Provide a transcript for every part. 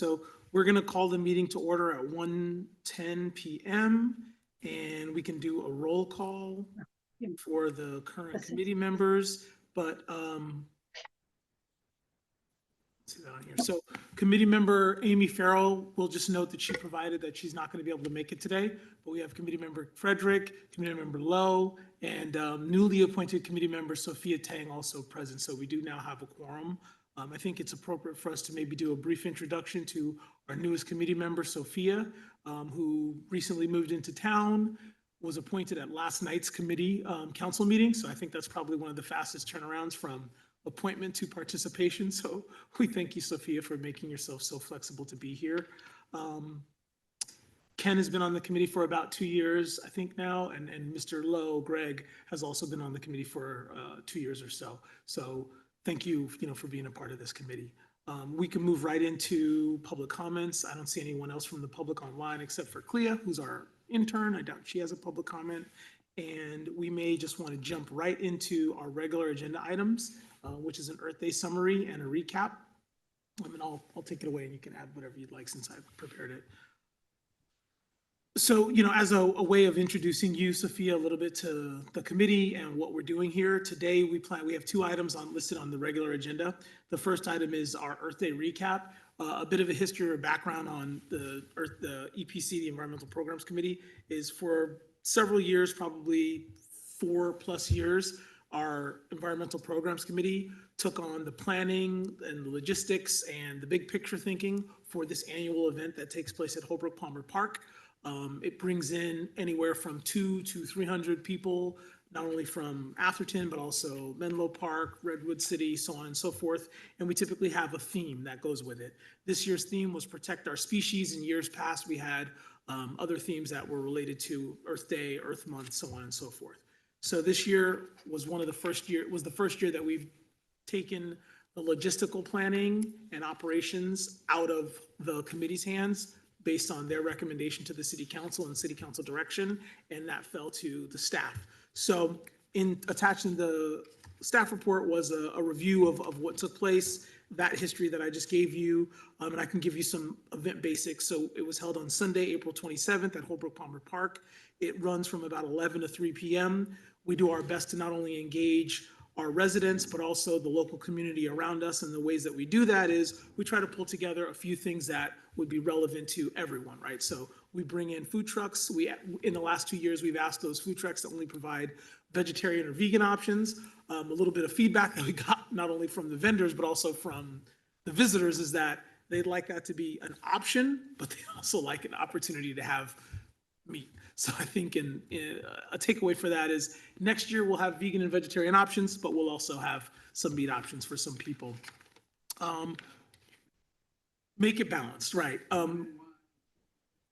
So we're going to call the meeting to order at 1:10 PM, and we can do a roll call for the current committee members, but let's see that on here. So committee member Amy Farrell, will just note that she provided that she's not going to be able to make it today, but we have committee member Frederick, committee member Lowe, and newly appointed committee member Sophia Tang also present. So we do now have a quorum. I think it's appropriate for us to maybe do a brief introduction to our newest committee member, Sophia, who recently moved into town, was appointed at last night's committee council meeting. So I think that's probably one of the fastest turnarounds from appointment to participation. So we thank you, Sophia, for making yourself so flexible to be here. Ken has been on the committee for about 2 years, I think now, and Mr. Lowe, Greg, has also been on the committee for 2 years or so. So thank you, for being a part of this committee. We can move right into public comments. I don't see anyone else from the public online except for Clea, who's our intern. I doubt she has a public comment. And we may just want to jump right into our regular agenda items, which is an Earth Day summary and a recap. And I'll take it away and you can add whatever you'd like since I've prepared it. So, as a way of introducing you, Sophia, a little bit to the committee and what we're doing here today, we have 2 items listed on the regular agenda. The first item is our Earth Day recap, a bit of a history or background on the EPC, the Environmental Programs Committee, is for several years, probably 4+ years, our Environmental Programs Committee took on the planning and the logistics and the big picture thinking for this annual event that takes place at Holbrook Palmer Park. It brings in anywhere from 200 to 300 people, not only from Atherton, but also Menlo Park, Redwood City, so on and so forth. And we typically have a theme that goes with it. This year's theme was Protect Our Species. In years past, we had other themes that were related to Earth Day, Earth Month, so on and so forth. So this year was the first year that we've taken the logistical planning and operations out of the committee's hands, based on their recommendation to the city council and city council direction, and that fell to the staff. So attached in the staff report was a review of what took place, that history that I just gave you, and I can give you some event basics. So it was held on Sunday, April 27th at Holbrook Palmer Park. It runs from about 11 to 3 p.m. We do our best to not only engage our residents, but also the local community around us. And the ways that we do that is we try to pull together a few things that would be relevant to everyone, right? So we bring in food trucks. In the last 2 years, we've asked those food trucks to only provide vegetarian or vegan options. A little bit of feedback that we got not only from the vendors, but also from the visitors is that they'd like that to be an option, but they also like an opportunity to have meat. So I think a takeaway for that is next year we'll have vegan and vegetarian options, but we'll also have some meat options for some people. Make it balanced, right?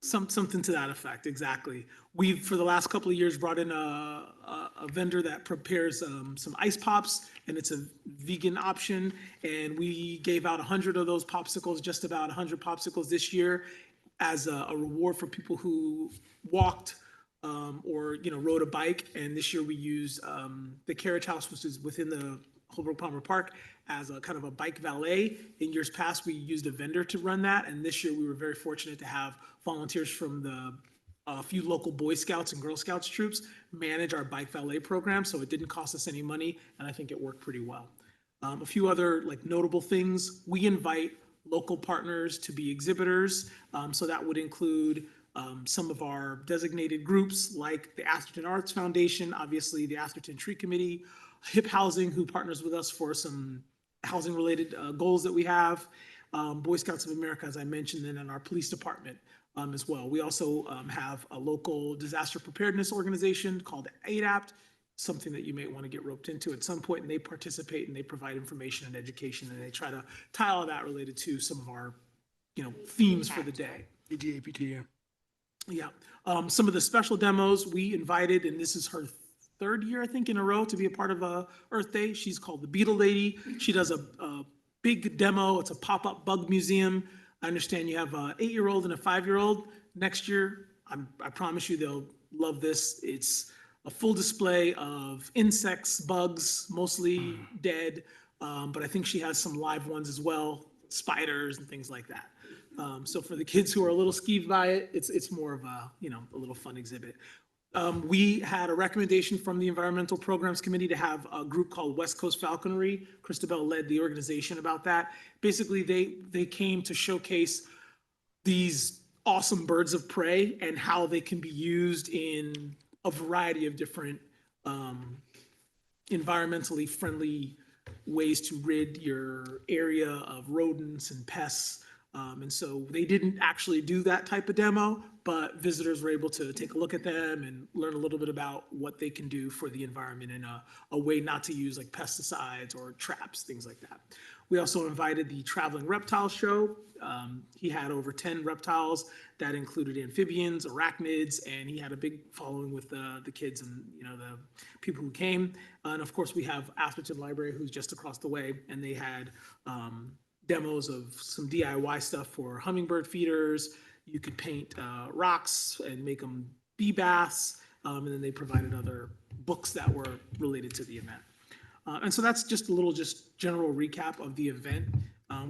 Something to that effect, exactly. We've, for the last couple of years, brought in a vendor that prepares some ice pops, and it's a vegan option. And we gave out 100 of those popsicles, just about 100 popsicles this year, as a reward for people who walked or rode a bike. And this year we used the Carriage House, which is within the Holbrook Palmer Park, as a kind of a bike valet. In years past, we used a vendor to run that, and this year we were very fortunate to have volunteers from a few local Boy Scouts and Girl Scouts troops manage our bike valet program, so it didn't cost us any money, and I think it worked pretty well. A few other notable things: we invite local partners to be exhibitors, so that would include some of our designated groups like the Atherton Arts Foundation, obviously the Atherton Tree Committee, Hip Housing, who partners with us for some housing related goals that we have, Boy Scouts of America, as I mentioned, and then our police department as well. We also have a local disaster preparedness organization called ADAPT, something that you may want to get roped into at some point, and they participate and they provide information and education, and they try to tie all that related to some of our themes for the day. EDAPT, yeah. Some of the special demos we invited, and this is her 3rd year, I think, in a row to be a part of Earth Day. She's called the Beetle Lady. She does a big demo. It's a pop-up bug museum. I understand you have an 8-year-old and a 5-year-old. Next year, I promise you they'll love this. It's a full display of insects, bugs, mostly dead, but I think she has some live ones as well, spiders and things like that. So for the kids who are a little skeeved by it, it's more of a, a little fun exhibit. We had a recommendation from the Environmental Programs Committee to have a group called West Coast Falconry. Christabel led the organization about that. Basically, they came to showcase these awesome birds of prey and how they can be used in a variety of different environmentally friendly ways to rid your area of rodents and pests. And so they didn't actually do that type of demo, but visitors were able to take a look at them and learn a little bit about what they can do for the environment in a way not to use like pesticides or traps, things like that. We also invited the Traveling Reptile Show. He had over 10 reptiles that included amphibians, arachnids, and he had a big following with the kids and the people who came. And of course, we have Atherton Library, who's just across the way, and they had demos of some DIY stuff for hummingbird feeders. You could paint rocks and make them bee baths, and then they provided other books that were related to the event. And so that's just a little general recap of the event.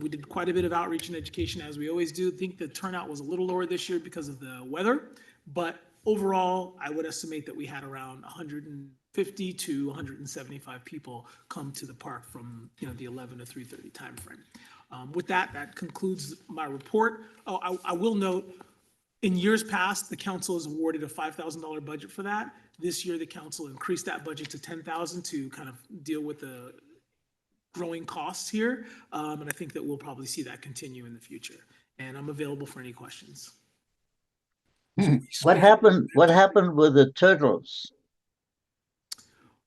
We did quite a bit of outreach and education, as we always do. I think the turnout was a little lower this year because of the weather, but overall, I would estimate that we had around 150 to 175 people come to the park from the 11 to 3:30 timeframe. With that concludes my report. Oh, I will note, in years past, the council has awarded a $5,000 budget for that. This year, the council increased that budget to $10,000 to kind of deal with the growing costs here. And I think that we'll probably see that continue in the future. And I'm available for any questions. What happened with the turtles?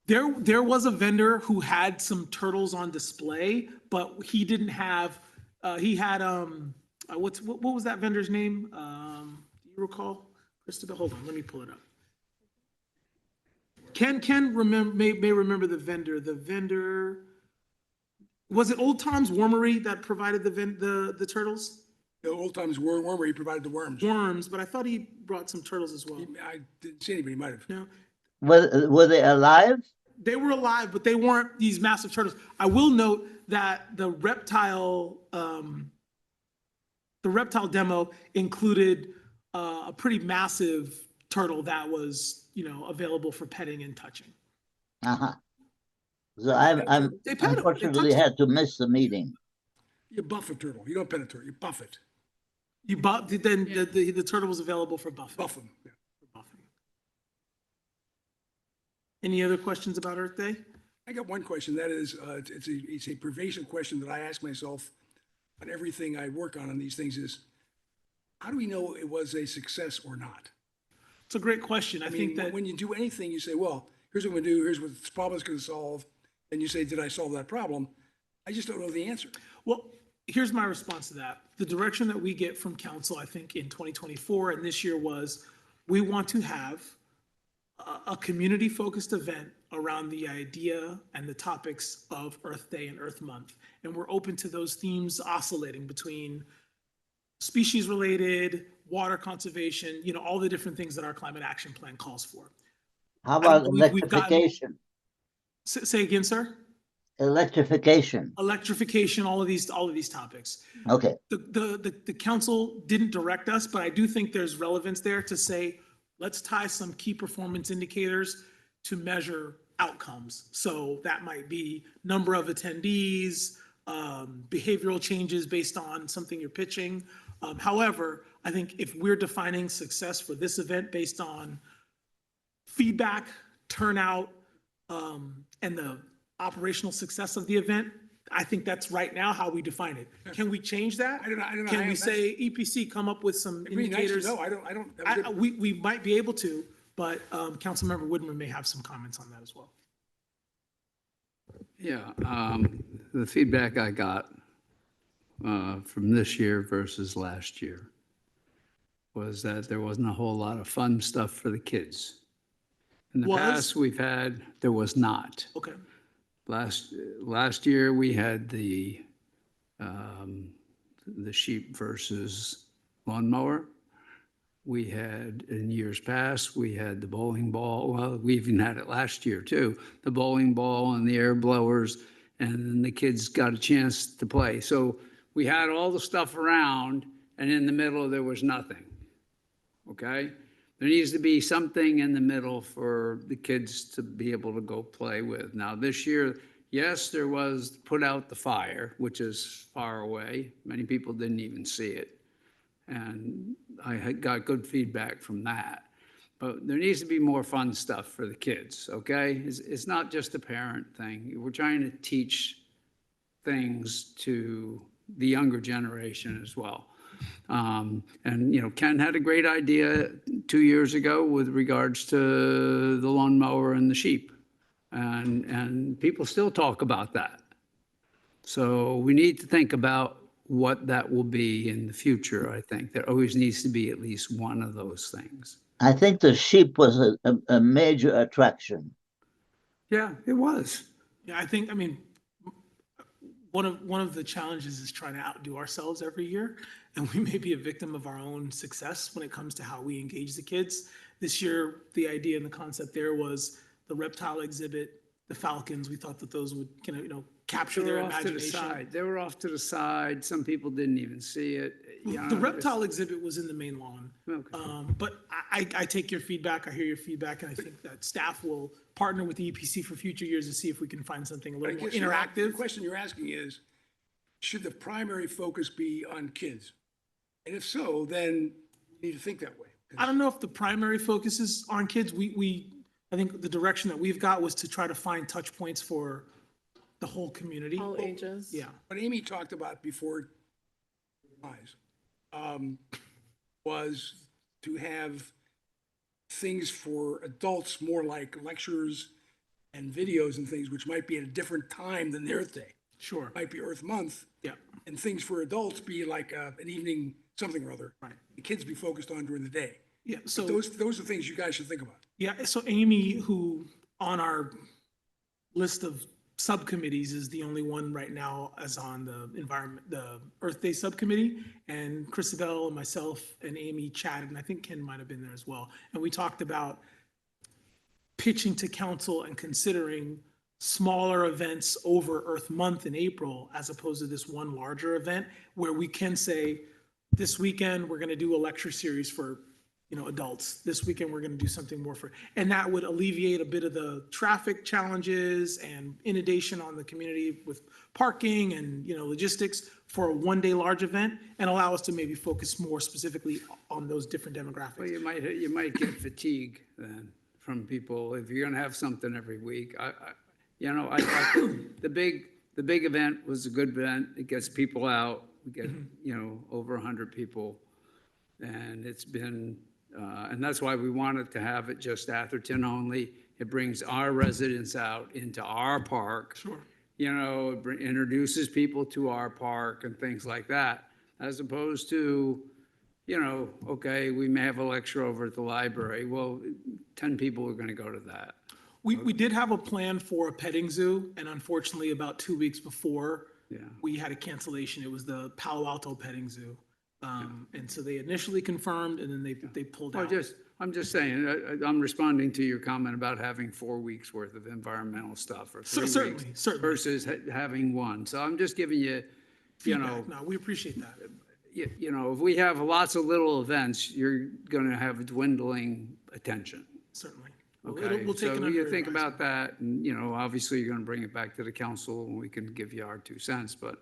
There was a vendor who had some turtles on display, but he didn't have, he had, what was that vendor's name? Do you recall, Christabel? Hold on, let me pull it up. Ken may remember the vendor. The vendor, was it Old Tom's Wormery that provided the turtles? The Old Tom's Wormery, he provided the worms. Worms, but I thought he brought some turtles as well. I didn't see anybody, might have. No, Were they alive? they were alive, but they weren't these massive turtles. I will note that the reptile demo included a pretty massive turtle that was, available for petting and touching. Uh-huh. So I'm They pet 'em, they unfortunately touch had to miss the meeting. You buff a turtle. You don't pet a turtle. You buff it. Then the turtle was available for buffing. Buff them. Yeah. For buffing. Any other questions about Earth Day? I got one question. That is, it's a pervasive question that I ask myself on everything I work on these things is, how do we know it was a success or not? It's a great question. I think that when you do anything, you say, well, here's what we do. Here's what this problem is going to solve. And you say, did I solve that problem? I just don't know the answer. Well, here's my response to that. The direction that we get from council, I think in 2024 and this year was, we want to have a community-focused event around the idea and the topics of Earth Day and Earth Month. And we're open to those themes oscillating between species-related, water conservation, all the different things that our climate action plan calls for. How about we've gotten- electrification? Say again, sir? Electrification. Electrification, all of these topics. Okay. The council didn't direct us, but I do think there's relevance there to say, let's tie some key performance indicators to measure outcomes. So that might be number of attendees, behavioral changes based on something you're pitching. However, I think if we're defining success for this event based on feedback, turnout, and the operational success of the event, I think that's right now how we define it. Can we change that? I don't know. Can we say EPC come up with some indicators? No, I don't. We might be able to, but Councilmember Woodman may have some comments on that as well. Yeah, the feedback I got from this year versus last year was that there wasn't a whole lot of fun stuff for the kids. In the past there was not. Okay. Last year, we had the sheep versus lawnmower. We had, in years past, we had the bowling ball. Well, we even had it last year too, the bowling ball and the air blowers, and then the kids got a chance to play. So we had all the stuff around, and in the middle there was nothing. Okay? There needs to be something in the middle for the kids to be able to go play with. Now, this year, yes, there was Put Out the Fire, which is far away. Many people didn't even see it. And I had got good feedback from that. But there needs to be more fun stuff for the kids, okay? It's not just a parent thing. We're trying to teach things to the younger generation as well. And, you know, Ken had a great idea 2 years ago with regards to the lawnmower and the sheep. And people still talk about that. So we need to think about what that will be in the future, I think. There always needs to be at least one of those things. I think the sheep was a major attraction. Yeah, it was. Yeah, I mean, one of the challenges is trying to outdo ourselves every year, and we may be a victim of our own success when it comes to how we engage the kids. This year, the idea and the concept there was the reptile exhibit, the falcons. We thought that those would capture They their were off to the imagination. side. They were off to the side. Some people didn't even see it. You know, The reptile exhibit was in the main lawn. Okay. But I take your feedback, I hear your feedback, and I think that staff will partner with the EPC for future years to see if we can find something a I little more guess the interactive. question you're asking is, should the primary focus be on kids? And if so, then you need to think that way. I don't know if the primary focus is on kids. I think the direction that we've got was to try to find touch points for the whole community. All ages. Yeah, What Amy talked about before eyes was to have things for adults more like lectures and videos and things, which might be at a different time than the Earth Day. sure. Might be Earth Month, Yeah, and things for adults be like an evening something or other. right. The kids be focused on during the day. Yeah, so. Those are things you guys should think about. Yeah, so Amy, who on our list of subcommittees is the only one right now as on the Earth Day Subcommittee. And Christabel and myself and Amy chatted, and I think Ken might have been there as well. And we talked about pitching to council and considering smaller events over Earth Month in April, as opposed to this one larger event where we can say, this weekend, we're gonna do a lecture series for adults. This weekend, we're going to do something more and that would alleviate a bit of the traffic challenges and inundation on the community with parking and, logistics for a one-day large event and allow us to maybe focus more specifically on those different Well, demographics. you might get fatigue then from people if you're gonna have something every week. I the big event was a good event. It gets people out. We get, over 100 people. And it's been, and that's why we wanted to have it just Atherton only. It brings our residents out into our park. Sure. It introduces people to our park and things like that, as opposed to, okay, we may have a lecture over at the library. Well, 10 people are going to go to that. We did have a plan for a petting zoo, and unfortunately, about 2 weeks before, Yeah. we had a cancellation. It was the Palo Alto Petting Zoo. And so they initially confirmed, and then they pulled out. I'm just saying, I'm responding to your comment about having 4 weeks worth of environmental stuff or 3 Certainly, weeks certainly. versus having one. So I'm just giving you, Feedback. No, we appreciate that. if we have lots of little events, you're going to have a dwindling attention. Certainly. We'll Okay, take it so under you think advisement. about that, and, obviously you're gonna bring it back to the council, and we can give you our 2 cents, but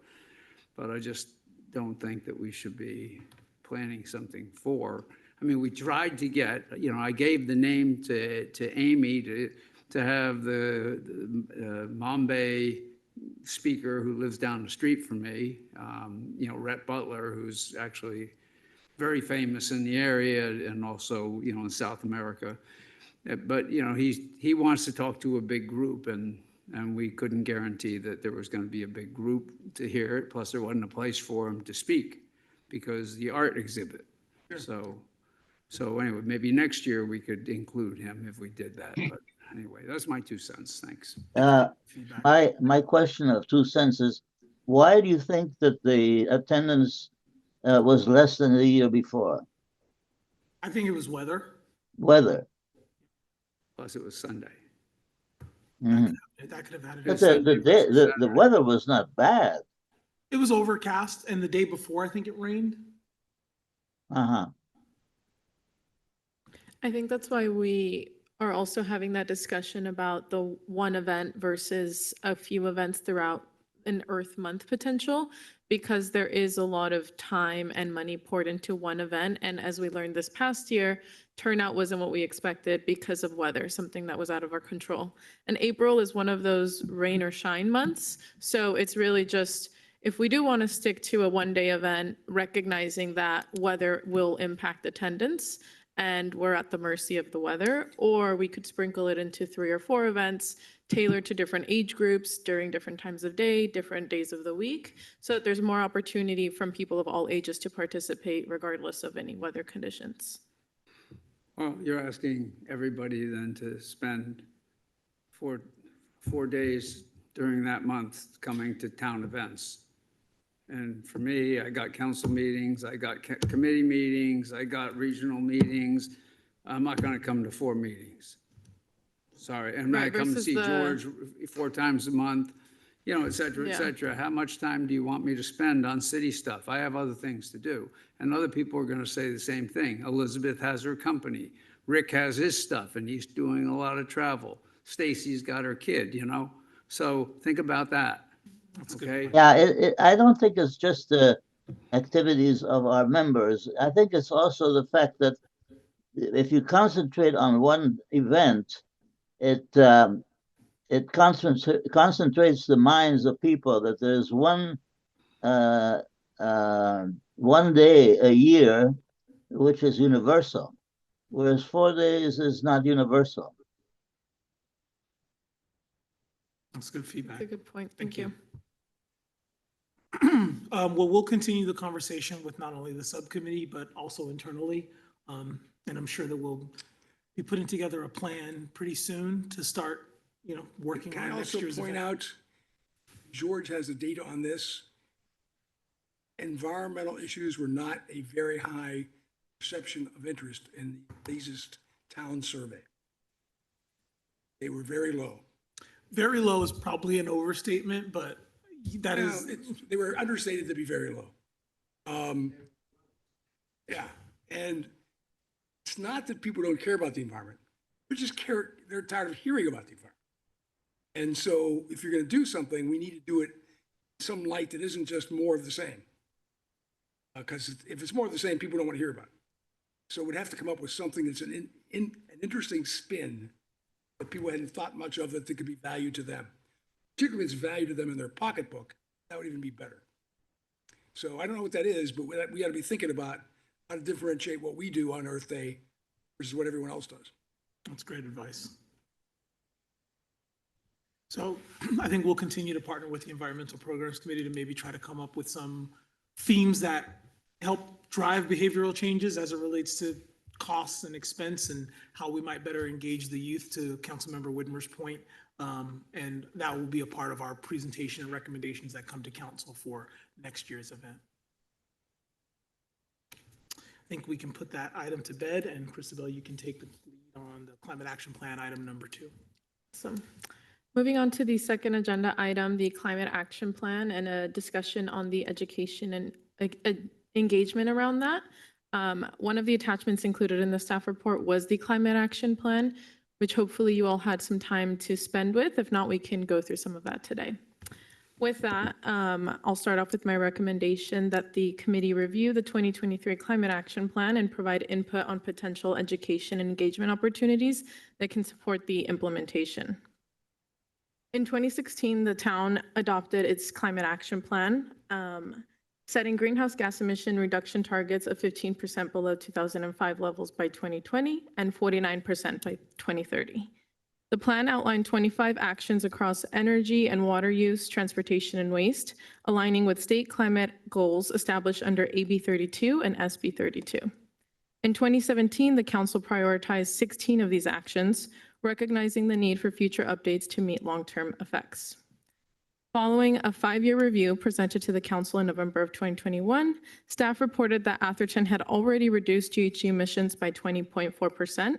I just don't think that we should be planning something for. I mean, we tried to get, I gave the name to Amy to have the Mambay speaker who lives down the street from me, Rhett Butler, who's actually very famous in the area and also, in South America. But, he wants to talk to a big group, and we couldn't guarantee that there was going to be a big group to hear it. Plus, there wasn't a place for him to speak because the art exhibit. So anyway, maybe next year we could include him if we did that. But anyway, that's my 2 cents. Thanks. Feedback. My question of 2 cents is, why do you think that the attendance was less than the year before? I think it was weather. Weather. Plus, it was Sunday. Mhm. That could have had But it. the weather was not bad. It was overcast, and the day before, I think it rained. Uh-huh. I think that's why we are also having that discussion about the one event versus a few events throughout an Earth Month potential, because there is a lot of time and money poured into one event. And as we learned this past year, turnout wasn't what we expected because of weather, something that was out of our control. And April is one of those rain or shine months. So it's really just, if we do want to stick to a one-day event, recognizing that weather will impact attendance, and we're at the mercy of the weather, or we could sprinkle it into 3 or 4 events tailored to different age groups during different times of day, different days of the week, so that there's more opportunity from people of all ages to participate regardless of any weather conditions. Well, you're asking everybody then to spend 4 days during that month coming to town events. And for me, I got council meetings, I got committee meetings, I got regional meetings. I'm not going to come to 4 meetings. Sorry. And I Right, come to versus see the- George 4 times a month, you know, et cetera, et Yeah. cetera. How much time do you want me to spend on city stuff? I have other things to do. And other people are going to say the same thing. Elizabeth has her company. Rick has his stuff and he's doing a lot of travel. Stacy's got her kid, you know? So think about that. That's a good Okay? point. Yeah, I don't think it's just the activities of our members. I think it's also the fact that if you concentrate on one event, it concentrates the minds of people that there's one day a year which is universal, whereas 4 days is not universal. That's good That's feedback. a good point. Thank Thank you. Well, we'll continue the conversation with not only the subcommittee, but also internally. And I'm sure that we'll be putting together a plan pretty soon to start, working Can I on next also year's point event. out, George has the data on this. Environmental issues were not a very high perception of interest in the latest town survey. They were very low. Very low is probably an overstatement, but that No, is, they were understated to be very low. Yeah, and it's not that people don't care about the environment. They're tired of hearing about the environment. And so if you're going to do something, we need to do it in some light that isn't just more of the same. Because if it's more of the same, people don't want to hear about it. So we'd have to come up with something that's an interesting spin that people hadn't thought much of, that could be value to them. Particularly if it's value to them in their pocketbook, that would even be better. So I don't know what that is, but we got to be thinking about how to differentiate what we do on Earth Day versus what everyone else does. that's great advice. So I think we'll continue to partner with the Environmental Programs Committee to maybe try to come up with some themes that help drive behavioral changes as it relates to costs and expense and how we might better engage the youth, to Councilmember Whitmer's point. And that will be a part of our presentation and recommendations that come to council for next year's event. I think we can put that item to bed, and Christabel, you can take the lead on the Climate Action Plan, item number 2. So, moving on to the second agenda item, the Climate Action Plan, and a discussion on the education and engagement around that. One of the attachments included in the staff report was the Climate Action Plan, which hopefully you all had some time to spend with. If not, we can go through some of that today. With that, I'll start off with my recommendation that the committee review the 2023 Climate Action Plan and provide input on potential education and engagement opportunities that can support the implementation. In 2016, the town adopted its Climate Action Plan, setting greenhouse gas emission reduction targets of 15% below 2005 levels by 2020 and 49% by 2030. The plan outlined 25 actions across energy and water use, transportation, and waste, aligning with state climate goals established under AB 32 and SB 32. In 2017, the council prioritized 16 of these actions, recognizing the need for future updates to meet long-term effects. Following a 5-year review presented to the council in November of 2021, staff reported that Atherton had already reduced GHG emissions by 20.4%,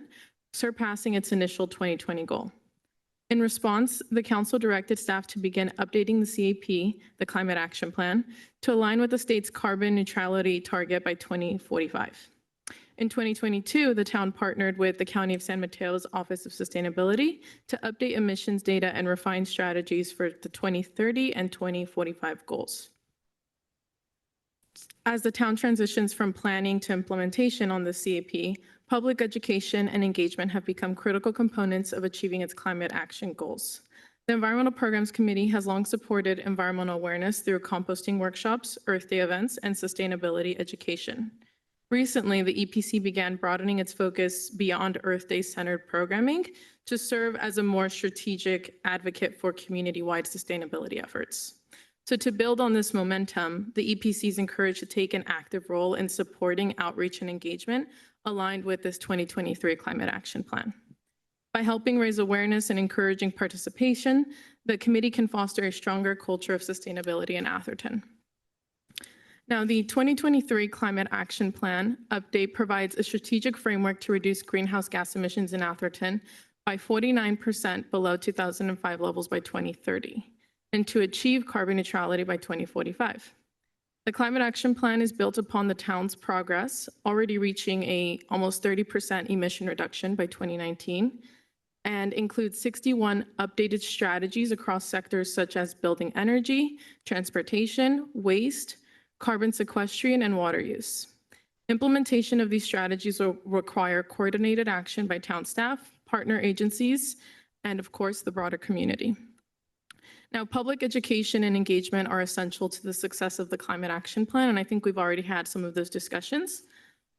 surpassing its initial 2020 goal. In response, the council directed staff to begin updating the CAP, the Climate Action Plan, to align with the state's carbon neutrality target by 2045. In 2022, the town partnered with the County of San Mateo's Office of Sustainability to update emissions data and refine strategies for the 2030 and 2045 goals. As the town transitions from planning to implementation on the CAP, public education and engagement have become critical components of achieving its climate action goals. The Environmental Programs Committee has long supported environmental awareness through composting workshops, Earth Day events, and sustainability education. Recently, the EPC began broadening its focus beyond Earth Day-centered programming to serve as a more strategic advocate for community-wide sustainability efforts. So to build on this momentum, the EPC is encouraged to take an active role in supporting outreach and engagement aligned with this 2023 Climate Action Plan. By helping raise awareness and encouraging participation, the committee can foster a stronger culture of sustainability in Atherton. Now, the 2023 Climate Action Plan update provides a strategic framework to reduce greenhouse gas emissions in Atherton by 49% below 2005 levels by 2030, and to achieve carbon neutrality by 2045. The Climate Action Plan is built upon the town's progress, already reaching a almost 30% emission reduction by 2019, and includes 61 updated strategies across sectors such as building energy, transportation, waste, carbon sequestration, and water use. Implementation of these strategies will require coordinated action by town staff, partner agencies, and of course, the broader community. Now, public education and engagement are essential to the success of the Climate Action Plan, and I think we've already had some of those discussions.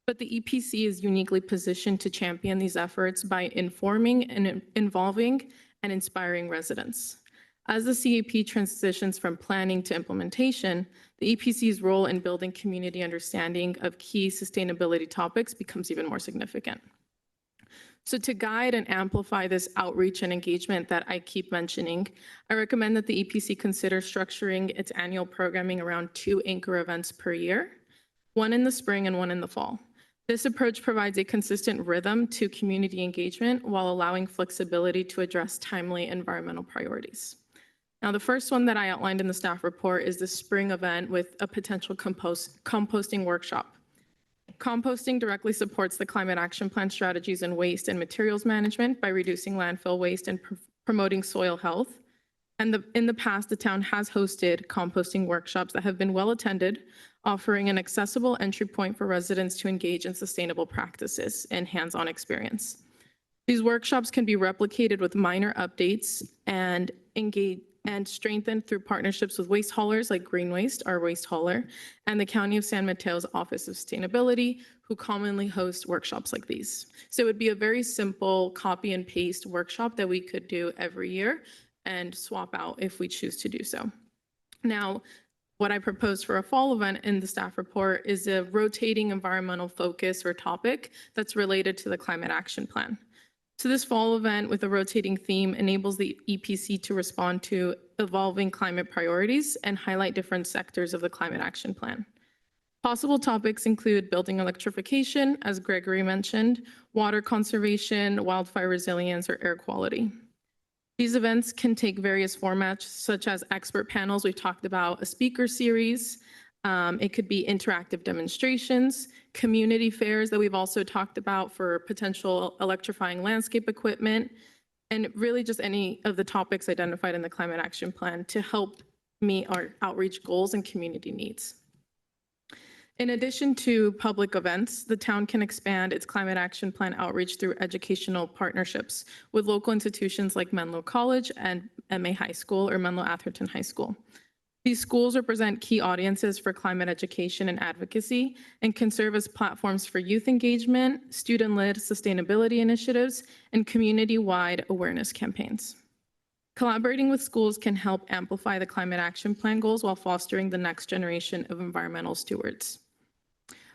But the EPC is uniquely positioned to champion these efforts by informing and involving and inspiring residents. As the CAP transitions from planning to implementation, the EPC's role in building community understanding of key sustainability topics becomes even more significant. So to guide and amplify this outreach and engagement that I keep mentioning, I recommend that the EPC consider structuring its annual programming around 2 anchor events per year, one in the spring and one in the fall. This approach provides a consistent rhythm to community engagement while allowing flexibility to address timely environmental priorities. Now, the first one that I outlined in the staff report is the spring event with a potential composting workshop. Composting directly supports the Climate Action Plan strategies in waste and materials management by reducing landfill waste and promoting soil health. And in the past, the town has hosted composting workshops that have been well attended, offering an accessible entry point for residents to engage in sustainable practices and hands-on experience. These workshops can be replicated with minor updates and strengthened through partnerships with waste haulers like Green Waste, our waste hauler, and the County of San Mateo's Office of Sustainability, who commonly host workshops like these. So it would be a very simple copy and paste workshop that we could do every year and swap out if we choose to do so. Now, what I proposed for a fall event in the staff report is a rotating environmental focus or topic that's related to the Climate Action Plan. So this fall event with a rotating theme enables the EPC to respond to evolving climate priorities and highlight different sectors of the Climate Action Plan. Possible topics include building electrification, as Gregory mentioned, water conservation, wildfire resilience, or air quality. These events can take various formats, such as expert panels. We've talked about a speaker series. It could be interactive demonstrations, community fairs that we've also talked about for potential electrifying landscape equipment, and really just any of the topics identified in the Climate Action Plan to help meet our outreach goals and community needs. In addition to public events, the town can expand its Climate Action Plan outreach through educational partnerships with local institutions like Menlo College and MA High School or Menlo Atherton High School. These schools represent key audiences for climate education and advocacy and can serve as platforms for youth engagement, student-led sustainability initiatives, and community-wide awareness campaigns. Collaborating with schools can help amplify the Climate Action Plan goals while fostering the next generation of environmental stewards.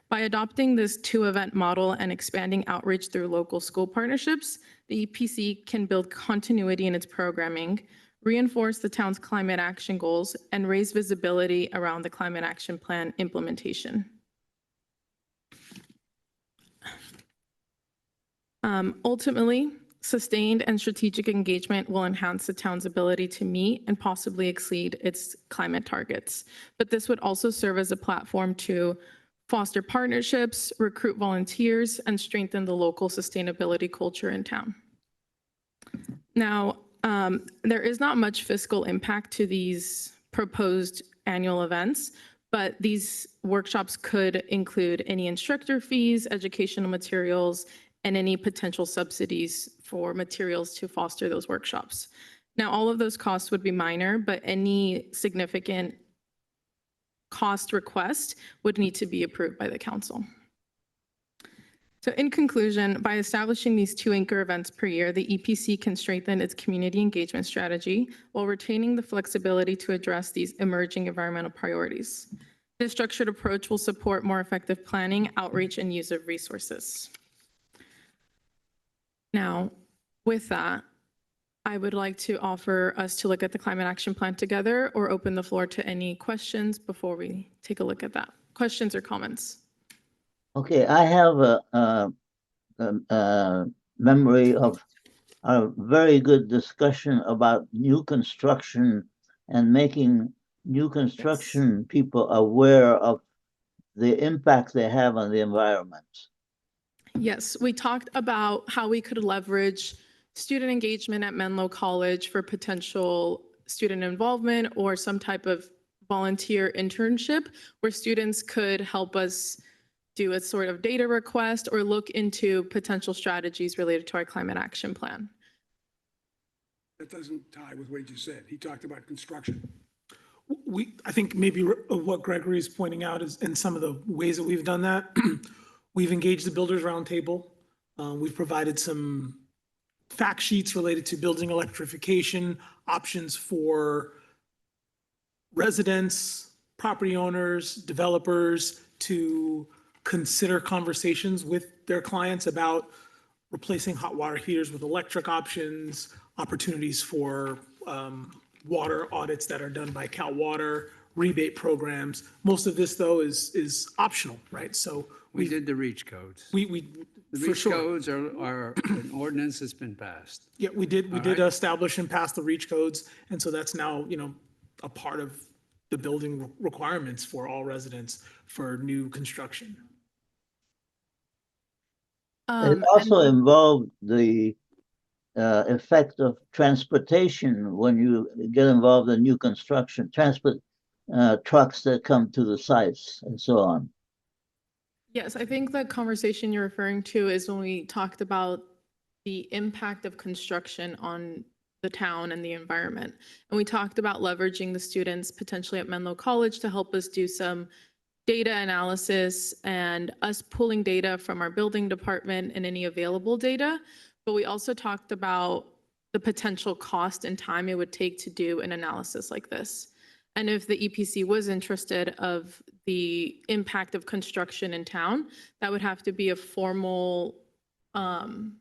By adopting this 2-event model and expanding outreach through local school partnerships, the EPC can build continuity in its programming, reinforce the town's climate action goals, and raise visibility around the Climate Action Plan implementation. Ultimately, Sustained and strategic engagement will enhance the town's ability to meet and possibly exceed its climate targets. But this would also serve as a platform to foster partnerships, recruit volunteers, and strengthen the local sustainability culture in town. Now, there is not much fiscal impact to these proposed annual events, but these workshops could include any instructor fees, educational materials, and any potential subsidies for materials to foster those workshops. Now, all of those costs would be minor, but any significant cost request would need to be approved by the council. So in conclusion, by establishing these 2 anchor events per year, the EPC can strengthen its community engagement strategy while retaining the flexibility to address these emerging environmental priorities. This structured approach will support more effective planning, outreach, and use of resources. Now, with that, I would like to offer us to look at the climate action plan together or open the floor to any questions before we take a look at that. Questions or comments? Okay, I have a memory of a very good discussion about new construction and making new construction people aware of the impact they have on the environment. Yes, we talked about how we could leverage student engagement at Menlo College for potential student involvement or some type of volunteer internship where students could help us do a sort of data request or look into potential strategies related to our climate action plan. That doesn't tie with what he just said. He talked about construction. I think maybe what Gregory is pointing out is in some of the ways that we've done that. We've engaged the Builders Roundtable. We've provided some fact sheets related to building electrification, options for residents, property owners, developers to consider conversations with their clients about replacing hot water heaters with electric options, opportunities for water audits that are done by Cal Water, rebate programs. Most of this, though, is optional, right? So We did the REACH codes. we The for REACH sure. codes are an ordinance that's been passed. Yeah, we did right. establish and pass the REACH codes, and so that's now, a part of the building requirements for all residents for new construction. It also involved the effect of transportation when you get involved in new construction, trucks that come to the sites and so on. Yes, I think the conversation you're referring to is when we talked about the impact of construction on the town and the environment. And we talked about leveraging the students potentially at Menlo College to help us do some data analysis and us pulling data from our building department and any available data. But we also talked about the potential cost and time it would take to do an analysis like this. And if the EPC was interested of the impact of construction in town, that would have to be a formal, I'm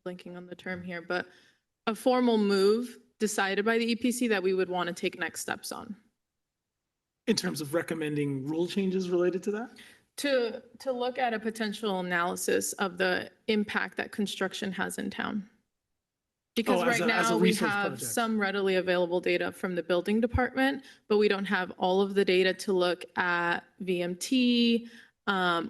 blanking on the term here, but a formal move decided by the EPC that we would want to take next steps on. In terms of recommending rule changes related to that? To look at a potential analysis of the impact that construction has in town. Because as right a now, we resource have project. some readily available data from the building department, but we don't have all of the data to look at VMT.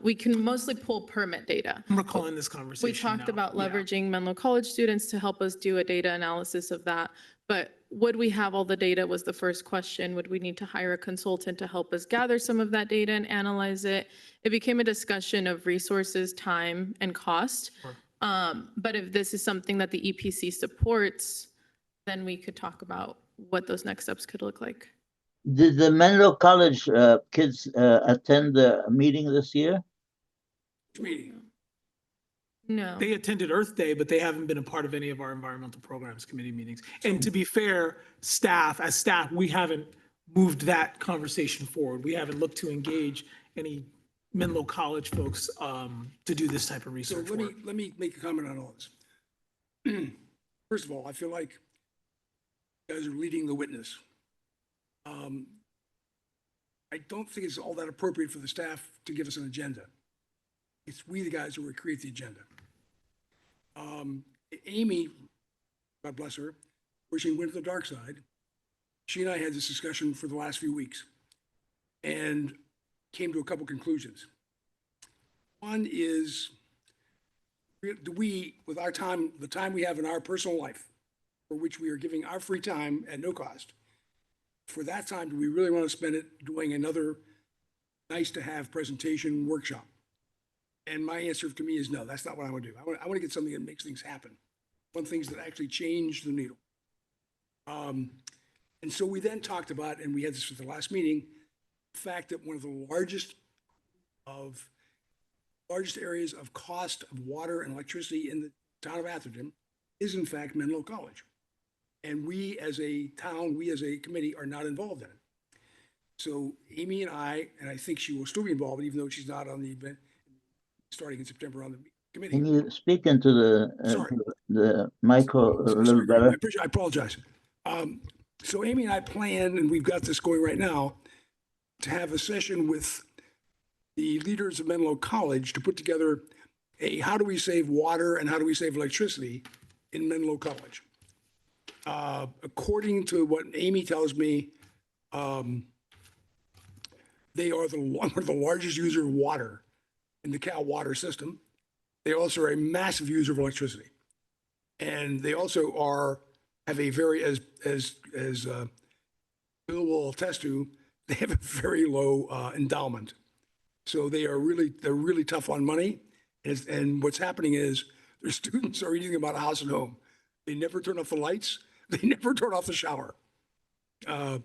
We can mostly pull permit data. I'm recalling this We conversation talked now. about Yeah. leveraging Menlo College students to help us do a data analysis of that. But would we have all the data was the first question. Would we need to hire a consultant to help us gather some of that data and analyze it? It became a discussion of resources, time, and cost. Sure. But if this is something that the EPC supports, then we could talk about what those next steps could look like. Did the Menlo College kids attend the meeting this year? Meeting. No. They attended Earth Day, but they haven't been a part of any of our environmental programs committee meetings. And to be fair, as staff, we haven't moved that conversation forward. We haven't looked to engage any Menlo College folks to do this type of So research let work. me make a comment on all this. First of all, I feel like you guys are leading the witness. I don't think it's all that appropriate for the staff to give us an agenda. It's we, the guys, who would create the agenda. Amy, God bless her, where she went to the dark side, she and I had this discussion for the last few weeks and came to a couple conclusions. One is, do we, with our time, the time we have in our personal life, for which we are giving our free time at no cost, for that time, do we really want to spend it doing another nice to have presentation workshop? And my answer to me is no, that's not what I want to do. I want to get something that makes things happen. I want things that actually change the needle. And so we then talked about, and we had this at the last meeting, the fact that one of the largest areas of cost of water and electricity in the town of Atherton is in fact Menlo College. And we as a town, we as a committee are not involved in it. So Amy and I think she will still be involved, even though she's not on the event, starting in September on the committee. Can you speak into Sorry. the micro a So little sorry, better? I apologize. So Amy and I plan, and we've got this going right now, to have a session with the leaders of Menlo College to put together a how do we save water and how do we save electricity in Menlo College. According to what Amy tells me, they are one of the largest user of water in the Cal water system. They also are a massive user of electricity. And they also have a very, as Bill will attest to, they have a very low endowment. So they're really tough on money. And what's happening is their students are eating about a house and home. They never turn off the lights. They never turn off the shower. And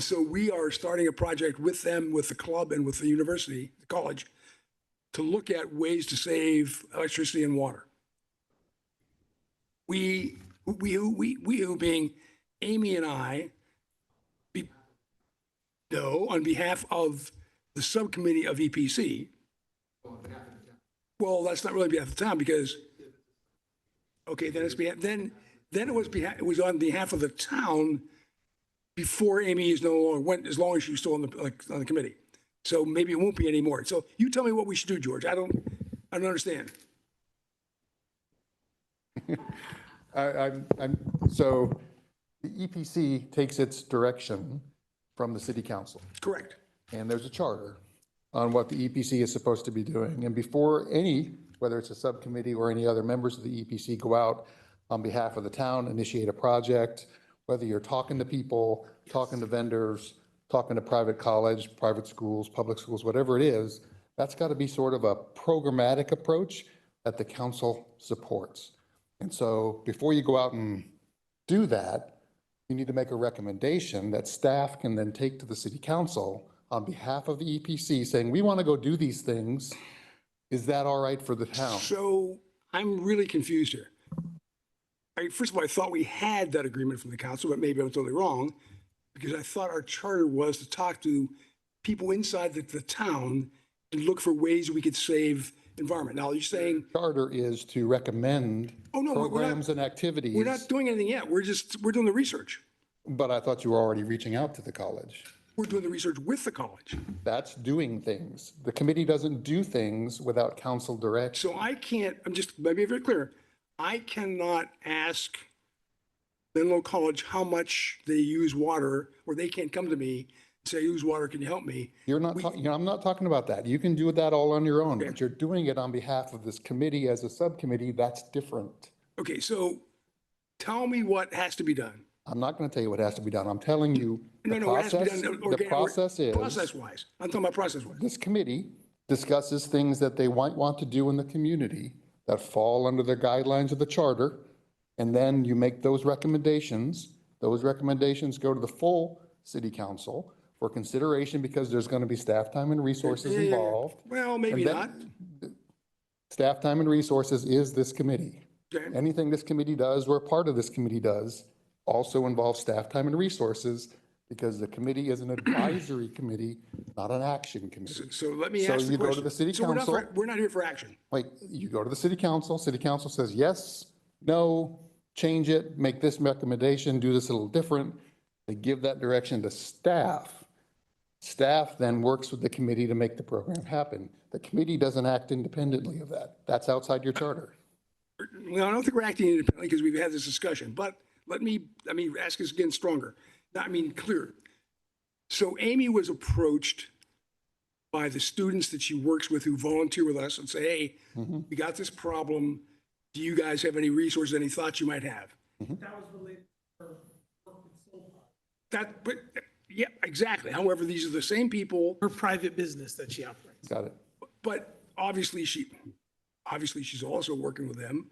so we are starting a project with them, with the club and with the university, the college, to look at ways to save electricity and water. We who being Amy and I, on behalf of the subcommittee of EPC. Well, that's not really behalf of the town because, okay, then it's behalf, then it was on behalf of the town before Amy is no longer, as long as she's still on the committee. So maybe it won't be anymore. So you tell me what we should do, George. I don't understand. So the EPC takes its direction from the city council, Correct. and there's a charter on what the EPC is supposed to be doing. And before any, whether it's a subcommittee or any other members of the EPC go out on behalf of the town, initiate a project, whether you're talking to people, talking to vendors, talking to private college, private schools, public schools, whatever it is, that's got to be sort of a programmatic approach that the council supports. And so before you go out and do that, you need to make a recommendation that staff can then take to the city council on behalf of the EPC saying, we want to go do these things. Is that all right for the town? So I'm really confused here. First of all, I thought we had that agreement from the council, but maybe I'm totally wrong, because I thought our charter was to talk to people inside the town and look for ways we could save environment. Now, you're saying, Charter is to recommend oh, no, we're not- programs and activities. we're not doing anything yet. We're doing the research. But I thought you were already reaching out to the college. We're doing the research with the college. That's doing things. The committee doesn't do things without council direction. So I can't, let me be very clear. I cannot ask Menlo College how much they use water, or they can't come to me and say, I use water, can you help me? You're not, I'm not talking about that. You can do that all on your own, Okay. but you're doing it on behalf of this committee as a subcommittee. That's different. Okay, so tell me what has to be done. I'm not going to tell you what has to be done. I'm telling you the No, it has to be process, done. the process is, Process-wise. I'm talking about process-wise. this committee discusses things that they might want to do in the community that fall under the guidelines of the charter. And then you make those recommendations. Those recommendations go to the full city council for consideration because there's going to be staff time and resources Yeah, yeah, yeah. involved. Well, maybe And not. then Staff time and resources is this committee. Okay. Anything this committee does or part of this committee does also involves staff time and resources because the committee is an advisory committee, not an action committee. So let me So ask the you go to question. the city So we're not council. we're not here for action. Like, you go to the city council says yes, no, change it, make this recommendation, do this a little different. They give that direction to staff. Staff then works with the committee to make the program happen. The committee doesn't act independently of that. That's outside your charter. Well, I don't think we're acting independently because we've had this discussion, but let me ask this again stronger. Clear. So Amy was approached by the students that she works with who volunteer with us and say, hey, we got this problem. Do you guys have any resources, any thoughts you might have? That was related to her work with Solpod. But yeah, exactly. However, these are the same people, Her private business that she operates. Got it. but obviously she's also working with them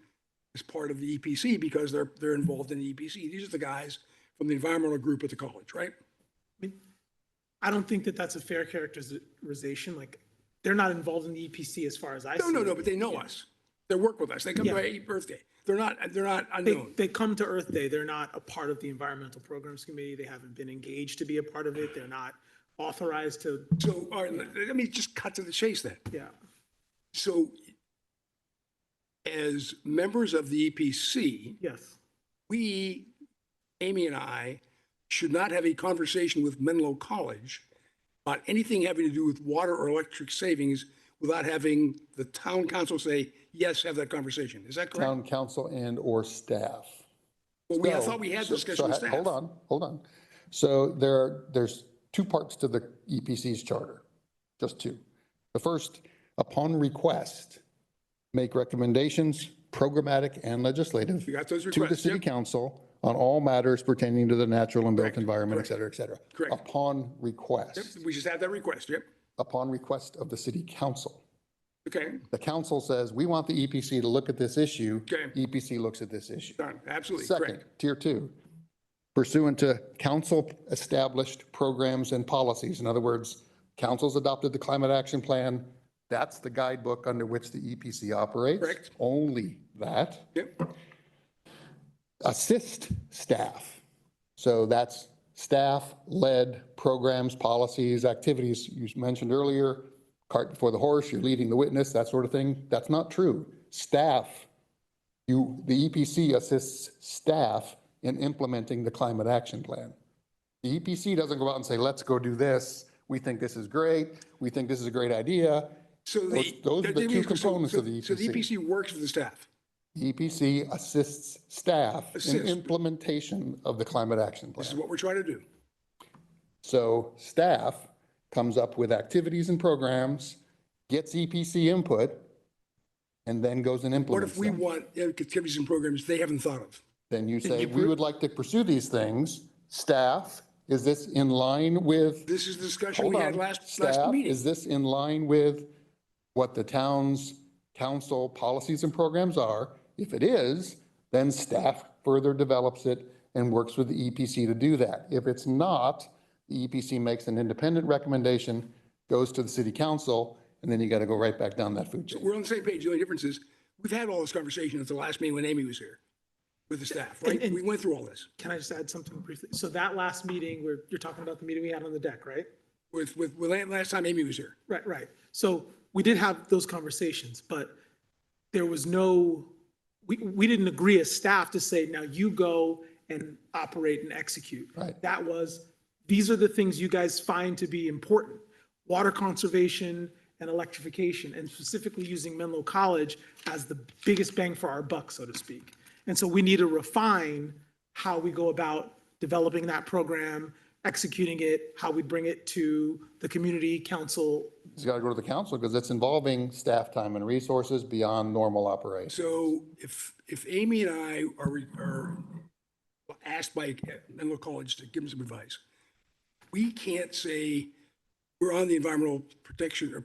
as part of the EPC because they're involved in the EPC. These are the guys from the environmental group at the college, right? I mean, I don't think that that's a fair characterization. Like, they're not involved in the EPC as far as I see. No, but they know us. They work with us. They come to our 8th birthday. They're not unknown. They come to Earth Day. They're not a part of the environmental programs committee. They haven't been engaged to be a part of it. They're not authorized to, So, all right, let me just cut to the chase then. yeah. So as members of the EPC, Yes. we, Amy and I, should not have a conversation with Menlo College about anything having to do with water or electric savings without having the town council say, yes, have that conversation. Is that correct? Town council and/or staff. Well, I So- thought we had so- discussion so with staff. Hold on. So there's two parts to the EPC's charter, just two. The first, upon request, make recommendations, programmatic and legislative, We got those to the requests, city yep. council on all matters pertaining to the natural and built Correct, environment, et correct. cetera, et cetera. Correct. Upon Yep, request, we just had that request, yep. upon request of the city council. Okay, The council says, we want the EPC to look at this issue. Okay. EPC looks at this issue. done, absolutely, Second, correct. tier two, pursuant to council-established programs and policies. In other words, council's adopted the climate action plan. That's the guidebook under which the EPC operates. Correct. Only that. Yep, Assist staff. So that's staff-led programs, policies, activities. You mentioned earlier, cart before the horse, you're leading the witness, that sort of thing. That's not true. Staff, the EPC assists staff in implementing the climate action plan. The EPC doesn't go out and say, let's go do this. We think this is great. We think this is a great idea. so Those are the two components of the So the EPC. EPC works with the staff. The EPC assists staff in Assist. implementation of the climate action This is plan. what we're trying to do. So staff comes up with activities and programs, gets EPC input, and then goes and What implements if we them. want activities and programs they haven't thought of? Then you say, you we put- would like to pursue these things. Staff, is this in line with? This is the discussion Hold we had on. last Staff, meeting. is this in line with what the town's council policies and programs are? If it is, then staff further develops it and works with the EPC to do that. If it's not, the EPC makes an independent recommendation, goes to the city council, and then you got to go right back down that food chain. We're on the same page. The only difference is we've had all this conversation at the last meeting when Amy was here with the staff, right? And- We went through all this Can I just add something briefly? So that last meeting where you're talking about the meeting we had on the deck, right? with last time Amy was here. Right. So we did have those conversations, but there was no, we didn't agree as staff to say, now you go and operate and execute. Right. That was, these are the things you guys find to be important. Water conservation and electrification, and specifically using Menlo College as the biggest bang for our buck, so to speak. And so we need to refine how we go about developing that program, executing it, how we bring it to the community council. It's got to go to the council because it's involving staff time and resources beyond normal operations. So if Amy and I are asked by Menlo College to give them some advice, we can't say, we're on the Environmental Protection or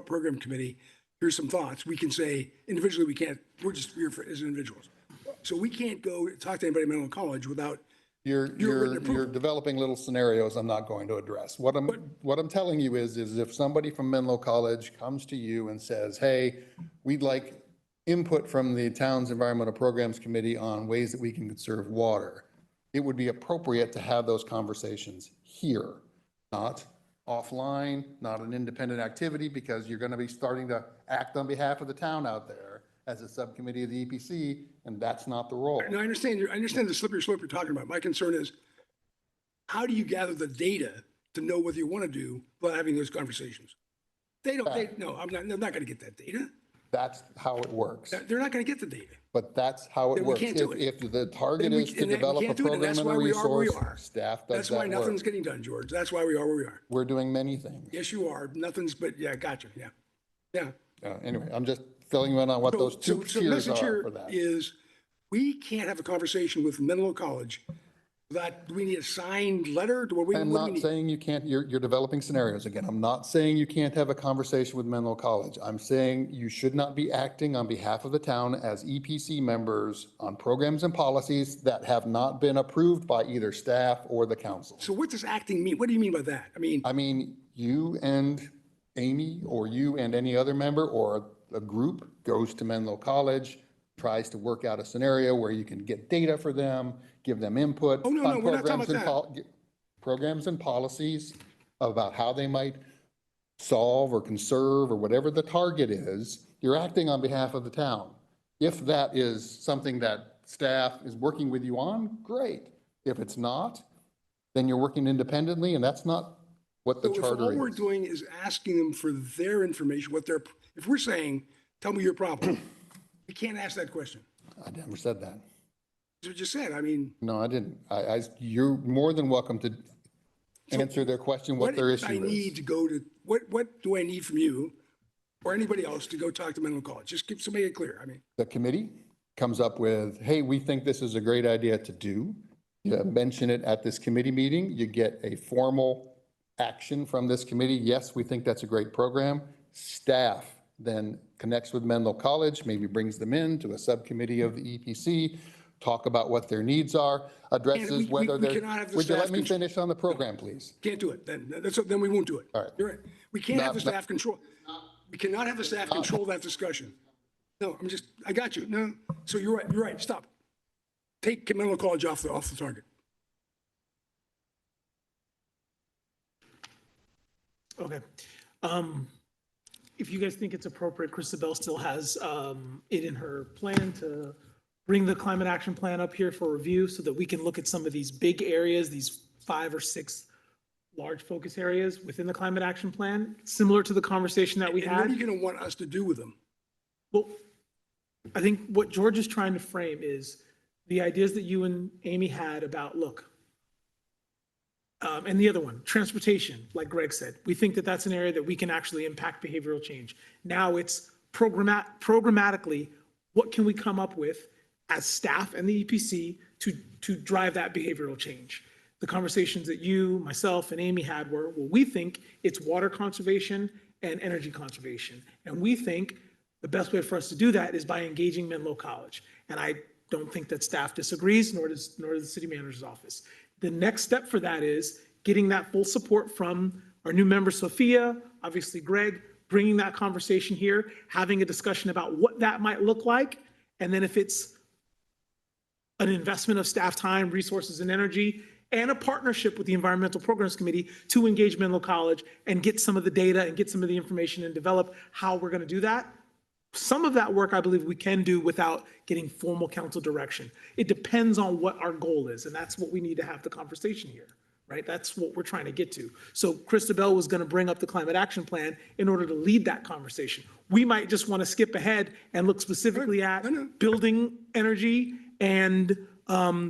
Program Committee, here's some thoughts. We can say individually, we can't, we're just here as individuals. So we can't go talk to anybody at Menlo College without, Your written You're approval. developing little scenarios I'm not going to address. What I'm telling you is if somebody from Menlo College comes to you and says, hey, we'd like input from the town's environmental programs committee on ways that we can conserve water, it would be appropriate to have those conversations here, not offline, not an independent activity, because you're going to be starting to act on behalf of the town out there as a subcommittee of the EPC, and that's not the role. no, I understand the slippery slope you're talking about. My concern is, how do you gather the data to know whether you want to do without having those conversations? No, I'm not going to get that data. That's how it works. They're not going to get the data. But that's how it Then we works. can't do it. If the target Then we- is to and then we develop a can't do it, and program that's and a why we are where we resource, are. staff does That's why that nothing's work. getting done, George. That's why we are where we are. We're doing many things. Yes, you are. Nothing's, but yeah, gotcha. Yeah. Yeah. Anyway, I'm just filling you in on what those two So the tiers message are here for that. is we can't have a conversation with Menlo College that, do we need a signed letter? Do we, I'm what do we not need? saying you can't, you're developing scenarios again. I'm not saying you can't have a conversation with Menlo College. I'm saying you should not be acting on behalf of the town as EPC members on programs and policies that have not been approved by either staff or the council. So what does acting mean? What do you mean by that? I mean, you and Amy, or you and any other member or a group goes to Menlo College, tries to work out a scenario where you can get data for them, give them input. Oh, no, on we're not talking programs and about programs and policies about how they might solve or conserve or whatever the target is. You're acting on behalf of the town. If that is something that staff is working with you on, great. If it's not, then you're working independently, and that's not what the So if charter all we're is. doing is asking them for their information, if we're saying, tell me your problem, we can't ask that question. I never said that. That's what you just said. I mean, No, I didn't. You're more than welcome to answer their question, what their if I issue need is. to go to, what do I need from you or anybody else to go talk to Menlo College? Just give somebody it clear. I mean, The committee comes up with, hey, we think this is a great idea to do. You mention it at this committee meeting, you get a formal action from this committee. Yes, we think that's a great program. Staff then connects with Menlo College, maybe brings them in to a subcommittee of the EPC, talk about what their needs are, addresses whether we they're. cannot have the Would you let staff me control- finish on the program, please? can't do it. Then we won't do it. All right. You're right. We can't have the No, no. staff control. We cannot have the staff control that discussion. No, I got you. No, so you're right. You're right. Stop. Take Menlo College off the target. Okay. If you guys think it's appropriate, Christabel still has it in her plan to bring the climate action plan up here for review so that we can look at some of these big areas, these 5 or 6 large focus areas within the climate action plan, similar to the conversation that we And what are had. you going to want us to do with them? Well, I think what George is trying to frame is the ideas that you and Amy had about, look, and the other one, transportation, like Greg said, we think that that's an area that we can actually impact behavioral change. Now it's programmatically, what can we come up with as staff and the EPC to drive that behavioral change? The conversations that you, myself, and Amy had were, well, we think it's water conservation and energy conservation. And we think the best way for us to do that is by engaging Menlo College. And I don't think that staff disagrees, nor does the city manager's office. The next step for that is getting that full support from our new member, Sophia, obviously Greg, bringing that conversation here, having a discussion about what that might look like. And then if it's an investment of staff time, resources, and energy, and a partnership with the Environmental Programs Committee to engage Menlo College and get some of the data and get some of the information and develop how we're going to do that. Some of that work, I believe we can do without getting formal council direction. It depends on what our goal is, and that's what we need to have the conversation here, right? That's what we're trying to get to. So Christabel was going to bring up the climate action plan in order to lead that conversation. We might just want to skip ahead and look specifically at building energy and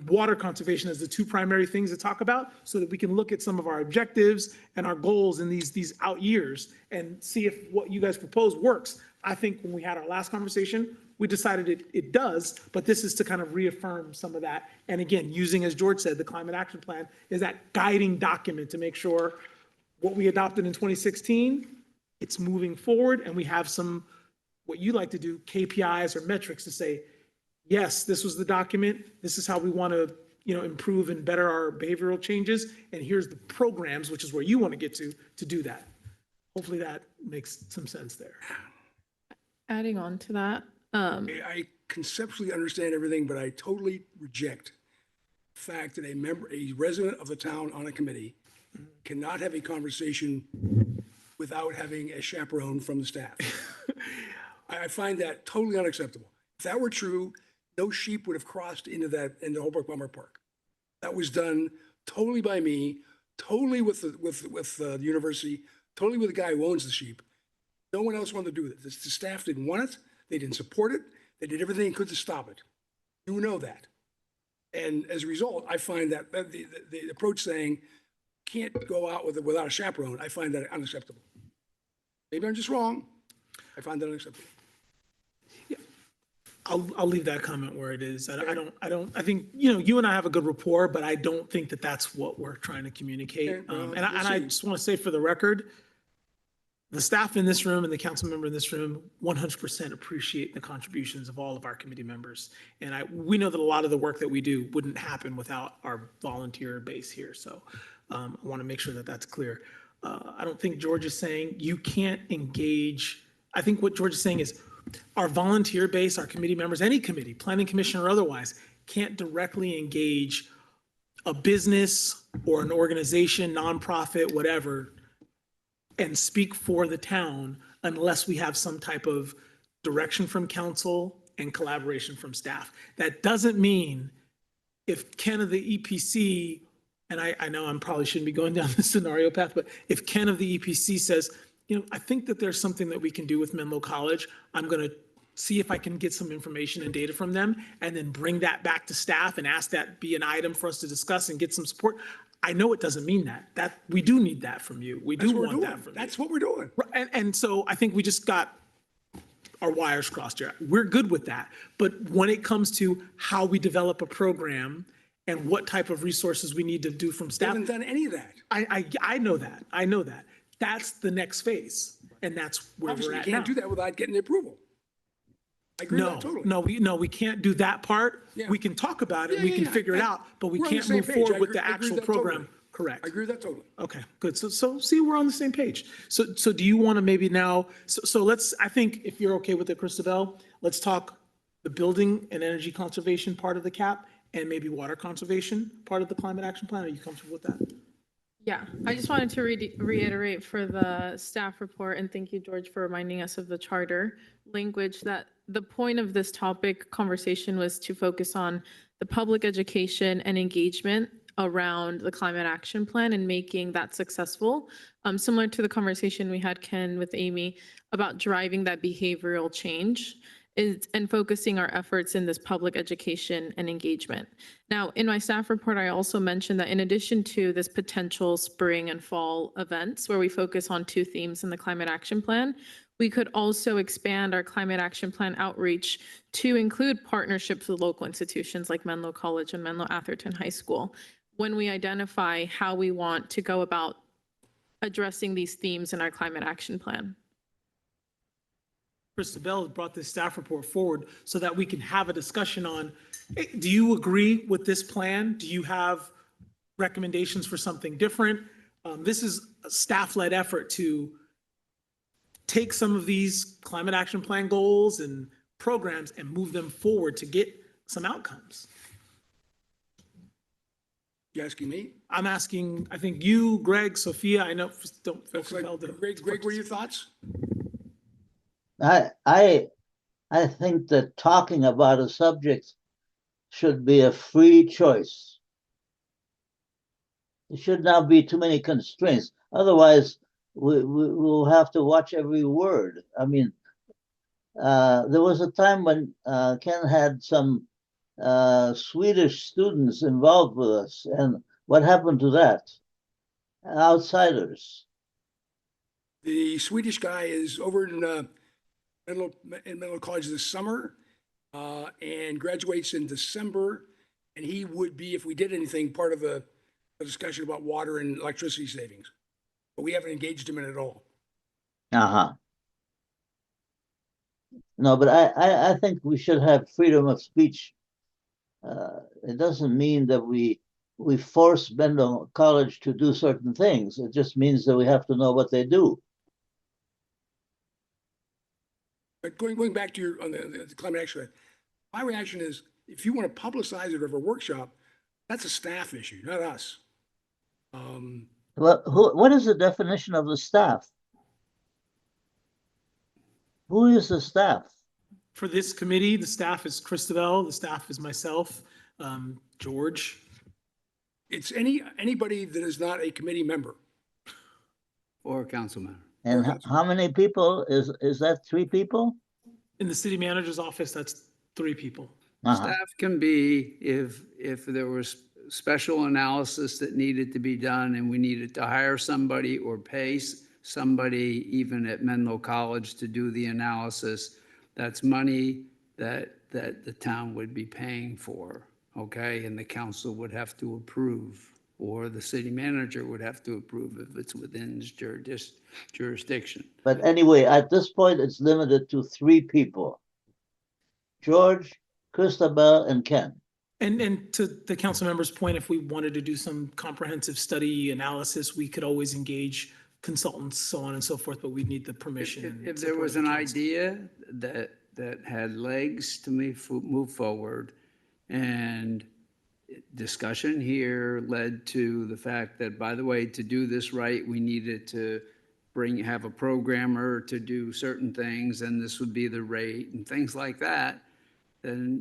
water conservation as the 2 primary things to talk about, so that we can look at some of our objectives and our goals in these out years and see if what you guys propose works. I think when we had our last conversation, we decided it does, but this is to kind of reaffirm some of that. And again, using, as George said, the climate action plan is that guiding document to make sure what we adopted in 2016, it's moving forward, and we have some, what you like to do, KPIs or metrics to say, yes, this was the document, this is how we want to, improve and better our behavioral changes, and here's the programs, which is where you want to get to do that. Hopefully that makes some sense there. Adding on to that, I conceptually understand everything, but I totally reject the fact that a resident of the town on a committee cannot have a conversation without having a chaperone from the staff. I find that totally unacceptable. If that were true, no sheep would have crossed into Holbrook Bummer Park. That was done totally by me, totally with the university, totally with the guy who owns the sheep. No one else wanted to do it. The staff didn't want it. They didn't support it. They did everything they could to stop it. You know that. And as a result, I find that the approach saying can't go out without a chaperone, I find that unacceptable. Maybe I'm just wrong. I find that unacceptable. I'll leave that comment where it is. I think, you know, you and I have a good rapport, but I don't think that that's what we're trying to communicate. Okay, well, And I we'll see. just want to say for the record, the staff in this room and the council member in this room 100% appreciate the contributions of all of our committee members. And we know that a lot of the work that we do wouldn't happen without our volunteer base here. So I want to make sure that that's clear. I don't think George is saying you can't engage. I think what George is saying is our volunteer base, our committee members, any committee, planning commission or otherwise, can't directly engage a business or an organization, nonprofit, whatever, and speak for the town unless we have some type of direction from council and collaboration from staff. That doesn't mean if Ken of the EPC, and I know I probably shouldn't be going down this scenario path, but if Ken of the EPC says, you know, I think that there's something that we can do with Menlo College, I'm going to see if I can get some information and data from them and then bring that back to staff and ask that be an item for us to discuss and get some support. I know it doesn't mean that we do need that from you. We do That's what we're want that doing. from you. That's what we're doing. And so I think we just got our wires crossed here. We're good with that. But when it comes to how we develop a program and what type of resources we need to do from They staff, haven't done any of that. I know that. I know that. That's the next phase. And that's where Obviously, we're you at now. can't do that without getting the approval. I agree with No, that totally. no, we can't do that part. Yeah. We can talk about it, Yeah, we yeah, can yeah. figure it Yeah. out, but we We're on the can't same move page. forward I with agree- the I agree actual with that totally. program. Correct. I agree with that totally. Okay, good. So see, we're on the same page. So do you want to maybe now, so let's, I think if you're okay with it, Christabel, let's talk the building and energy conservation part of the CAP and maybe water conservation part of the climate action plan. Are you comfortable with that? Yeah, I just wanted to reiterate for the staff report, and thank you, George, for reminding us of the charter language, that the point of this topic conversation was to focus on the public education and engagement around the climate action plan and making that successful. Similar to the conversation we had, Ken, with Amy, about driving that behavioral change and focusing our efforts in this public education and engagement. Now, in my staff report, I also mentioned that in addition to this potential spring and fall events where we focus on 2 themes in the climate action plan, we could also expand our climate action plan outreach to include partnerships with local institutions like Menlo College and Menlo Atherton High School when we identify how we want to go about addressing these themes in our climate action plan. Christabel brought this staff report forward so that we can have a discussion on, hey, do you agree with this plan? Do you have recommendations for something different? This is a staff-led effort to take some of these climate action plan goals and programs and move them forward to get some outcomes. You asking me? I'm asking, I think you, Greg, Sophia, I know, don't feel Looks like, compelled to. Greg, what are your thoughts? I think that talking about a subject should be a free choice. There should not be too many constraints. Otherwise, we'll have to watch every word. I mean, there was a time when Ken had some Swedish students involved with us, and what happened to that? Outsiders. The Swedish guy is over in Menlo College this summer and graduates in December. And he would be, if we did anything, part of a discussion about water and electricity savings. But we haven't engaged him in it at all. Uh-huh. No, but I think we should have freedom of speech. It doesn't mean that we force Menlo College to do certain things. It just means that we have to know what they do. But going back to your, on the climate action, my reaction is, if you want to publicize it over a workshop, that's a staff issue, not us. Well, what is the definition of the staff? Who is the staff? For this committee, the staff is Christabel, the staff is myself, George. It's anybody that is not a committee member. Or a council member. And how many people? Is that 3 people? In the city manager's office, that's 3 people. Uh-huh. Staff can be, if there was special analysis that needed to be done and we needed to hire somebody or pay somebody even at Menlo College to do the analysis, that's money that the town would be paying for, okay? And the council would have to approve, or the city manager would have to approve if it's within his jurisdiction. But anyway, at this point, it's limited to 3 people. George, Christabel, and Ken. And to the council member's point, if we wanted to do some comprehensive study analysis, we could always engage consultants, so on and so forth, but we'd need the permission. and If there support was of an the council. idea that had legs to move forward, and discussion here led to the fact that, by the way, to do this right, we needed to have a programmer to do certain things, and this would be the rate and things like that, then,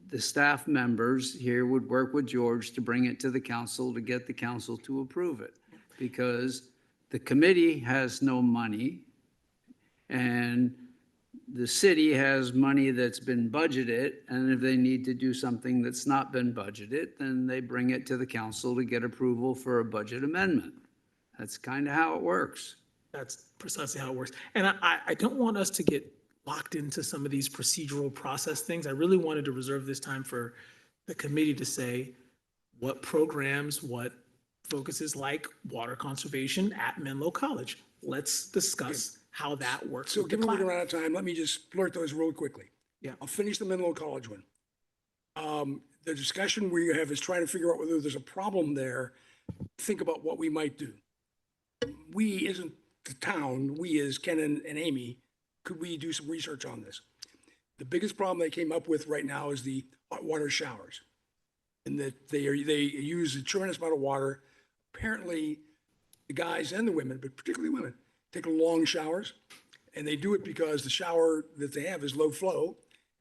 the staff members here would work with George to bring it to the council, to get the council to approve it. Because the committee has no money, and the city has money that's been budgeted, and if they need to do something that's not been budgeted, then they bring it to the council to get approval for a budget amendment. That's kind of how it works. That's precisely how it works. And I don't want us to get locked into some of these procedural process things. I really wanted to reserve this time for the committee to say what programs, what focuses like water conservation at Menlo College. Let's discuss how that works. So with the given we're class. running out of time, let me just blurt those real quickly. Yeah. I'll finish the Menlo College one. The discussion we have is trying to figure out whether there's a problem there. Think about what we might do. We isn't the town, we as Ken and Amy, could we do some research on this? The biggest problem they came up with right now is the hot water showers. And that they use a tremendous amount of water. Apparently, the guys and the women, but particularly women, take long showers. And they do it because the shower that they have is low flow.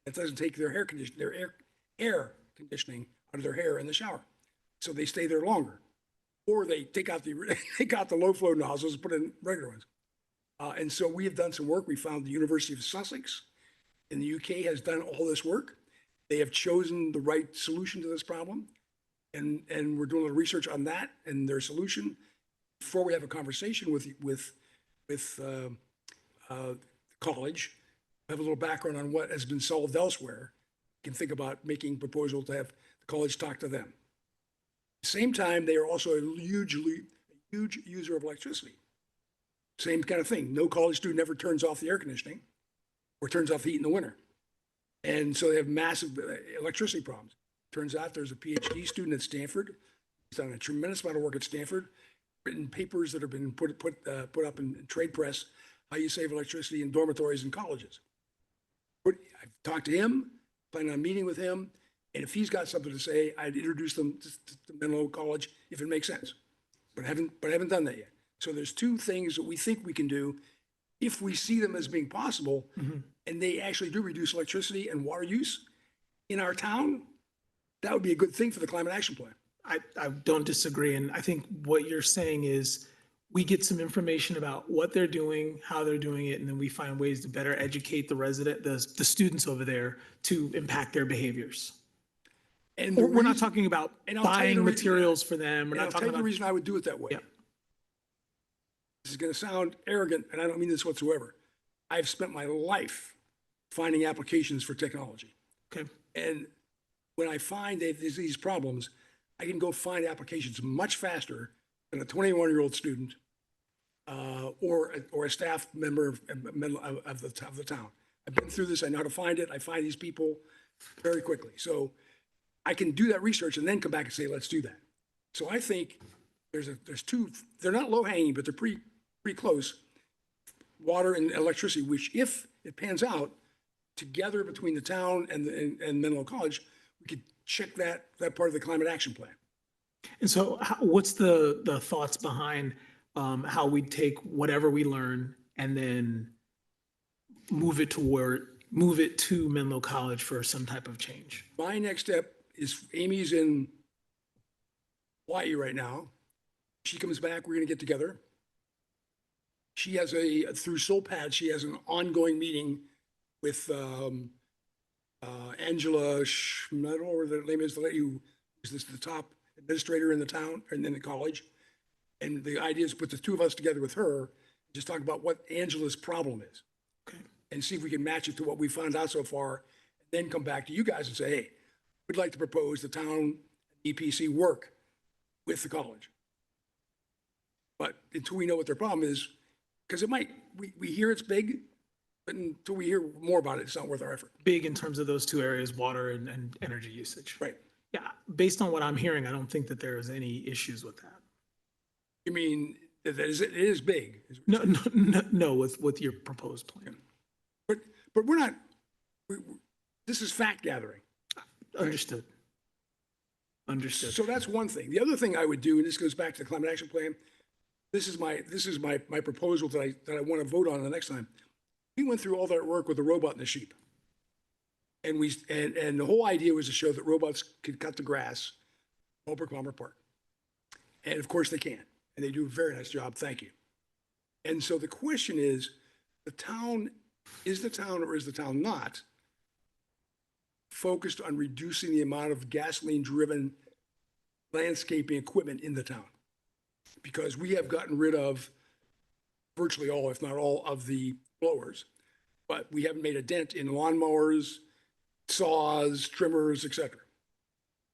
It doesn't take their air conditioning out of their hair in the shower. So they stay there longer. Or they take out the low flow nozzles and put in regular ones. And so we have done some work. We found the University of Sussex in the UK has done all this work. They have chosen the right solution to this problem. And we're doing a little research on that and their solution before we have a conversation with college. Have a little background on what has been solved elsewhere. You can think about making proposal to have the college talk to them. At the same time, they are also a huge user of electricity. Same kind of thing. No college student ever turns off the air conditioning or turns off the heat in the winter. And so they have massive electricity problems. Turns out there's a PhD student at Stanford. He's done a tremendous amount of work at Stanford, written papers that have been put up in trade press, how you save electricity in dormitories and colleges. I've talked to him, planning on meeting with him, and if he's got something to say, I'd introduce them to Menlo College if it makes sense. But I haven't done that yet. So there's 2 things that we think we can do if we see them as being possible, and they actually do reduce electricity and water use in our town. That would be a good thing for the climate action plan. I don't disagree. And I think what you're saying is we get some information about what they're doing, how they're doing it, and then we find ways to better educate the students over there to impact their behaviors. And We're not talking about and I'll tell you the buying reason- materials for them. We're And I'll not tell talking you the about, reason I would do it that way. Yeah. This is going to sound arrogant, and I don't mean this whatsoever. I've spent my life finding applications for technology. okay, And when I find these problems, I can go find applications much faster than a 21-year-old student or a staff member of the town. I've been through this. I know how to find it. I find these people very quickly. So I can do that research and then come back and say, let's do that. So I think there's 2, they're not low hanging, but they're pretty close. Water and electricity, which if it pans out together between the town and Menlo College, we could check that part of the climate action plan. and so what's the thoughts behind how we take whatever we learn and then move it to Menlo College for some type of change? My next step is Amy's in Hawaii right now. She comes back, we're gonna get together. She has through SolPad, she has an ongoing meeting with Angela I don't know what her name is, the lady who is the top administrator in the town and in the college. And the idea is put the two of us together with her, just talk about what Angela's problem is. Okay. And see if we can match it to what we found out so far, then come back to you guys and say, hey, we'd like to propose the town EPC work with the college. But until we know what their problem is, because it might, we hear it's big, but until we hear more about it, it's not worth our effort. Big in terms of those two areas, water and energy usage. Right. Yeah, based on what I'm hearing, I don't think that there's any issues with that. You mean, it is big. No, with your proposed plan. But we're not, this is fact gathering. Understood. Understood. So that's one thing. The other thing I would do, and this goes back to the climate action plan, this is my proposal that I want to vote on the next time. We went through all that work with the robot and the sheep. And and the whole idea was to show that robots could cut the grass over Palmer Park. And of course they can, and they do a very nice job, thank you. And so the question is, is the town or is the town not focused on reducing the amount of gasoline-driven landscaping equipment in the town? Because we have gotten rid of virtually all, if not all, of the blowers, but we haven't made a dent in lawnmowers, saws, trimmers, et cetera.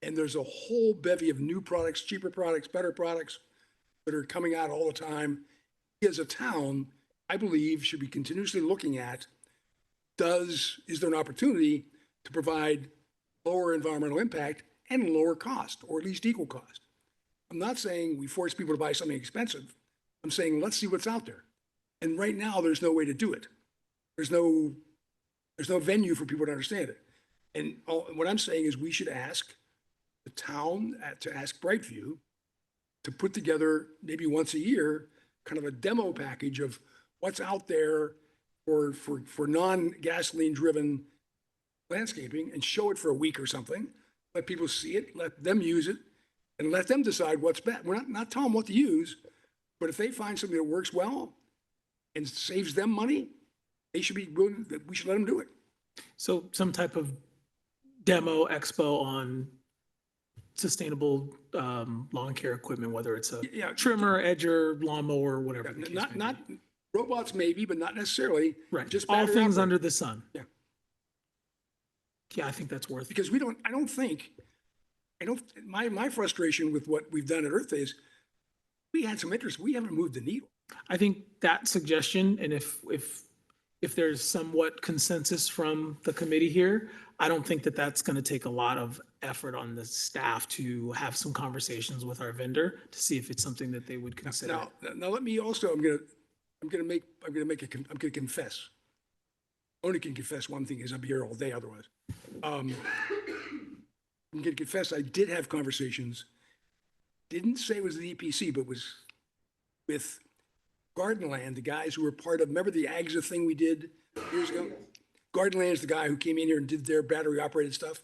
And there's a whole bevy of new products, cheaper products, better products that are coming out all the time. We as a town, I believe, should be continuously looking at, is there an opportunity to provide lower environmental impact and lower cost, or at least equal cost? I'm not saying we force people to buy something expensive. I'm saying, let's see what's out there. And right now, there's no way to do it. There's no venue for people to understand it. And what I'm saying is we should ask the town to ask Brightview to put together maybe once a year, kind of a demo package of what's out there for non-gasoline driven landscaping, and show it for a week or something. Let people see it, let them use it, and let them decide what's best. We're not telling them what to use, but if they find something that works well and saves them money, they should be willing, we should let them do it. So some type of demo expo on sustainable lawn care equipment, whether it's a Yeah. trimmer, edger, lawnmower, whatever. the case may Not be. robots maybe, but not necessarily. Right, Just all battery things operated. under the sun. Yeah. Yeah, I think that's worth it. Because my frustration with what we've done at Earth Day is we had some interest, we haven't moved the needle. I think that suggestion, and if there's somewhat consensus from the committee here, I don't think that that's going to take a lot of effort on the staff to have some conversations with our vendor to see if it's something that they would consider. Now let me also, I'm gonna confess. Only can confess one thing is I'll be here all day otherwise. I'm gonna confess, I did have conversations, didn't say it was the EPC, but was with Gardenland, the guys who were part of, remember the AGSA thing we did years ago? Gardenland's the guy who came in here and did their battery operated stuff.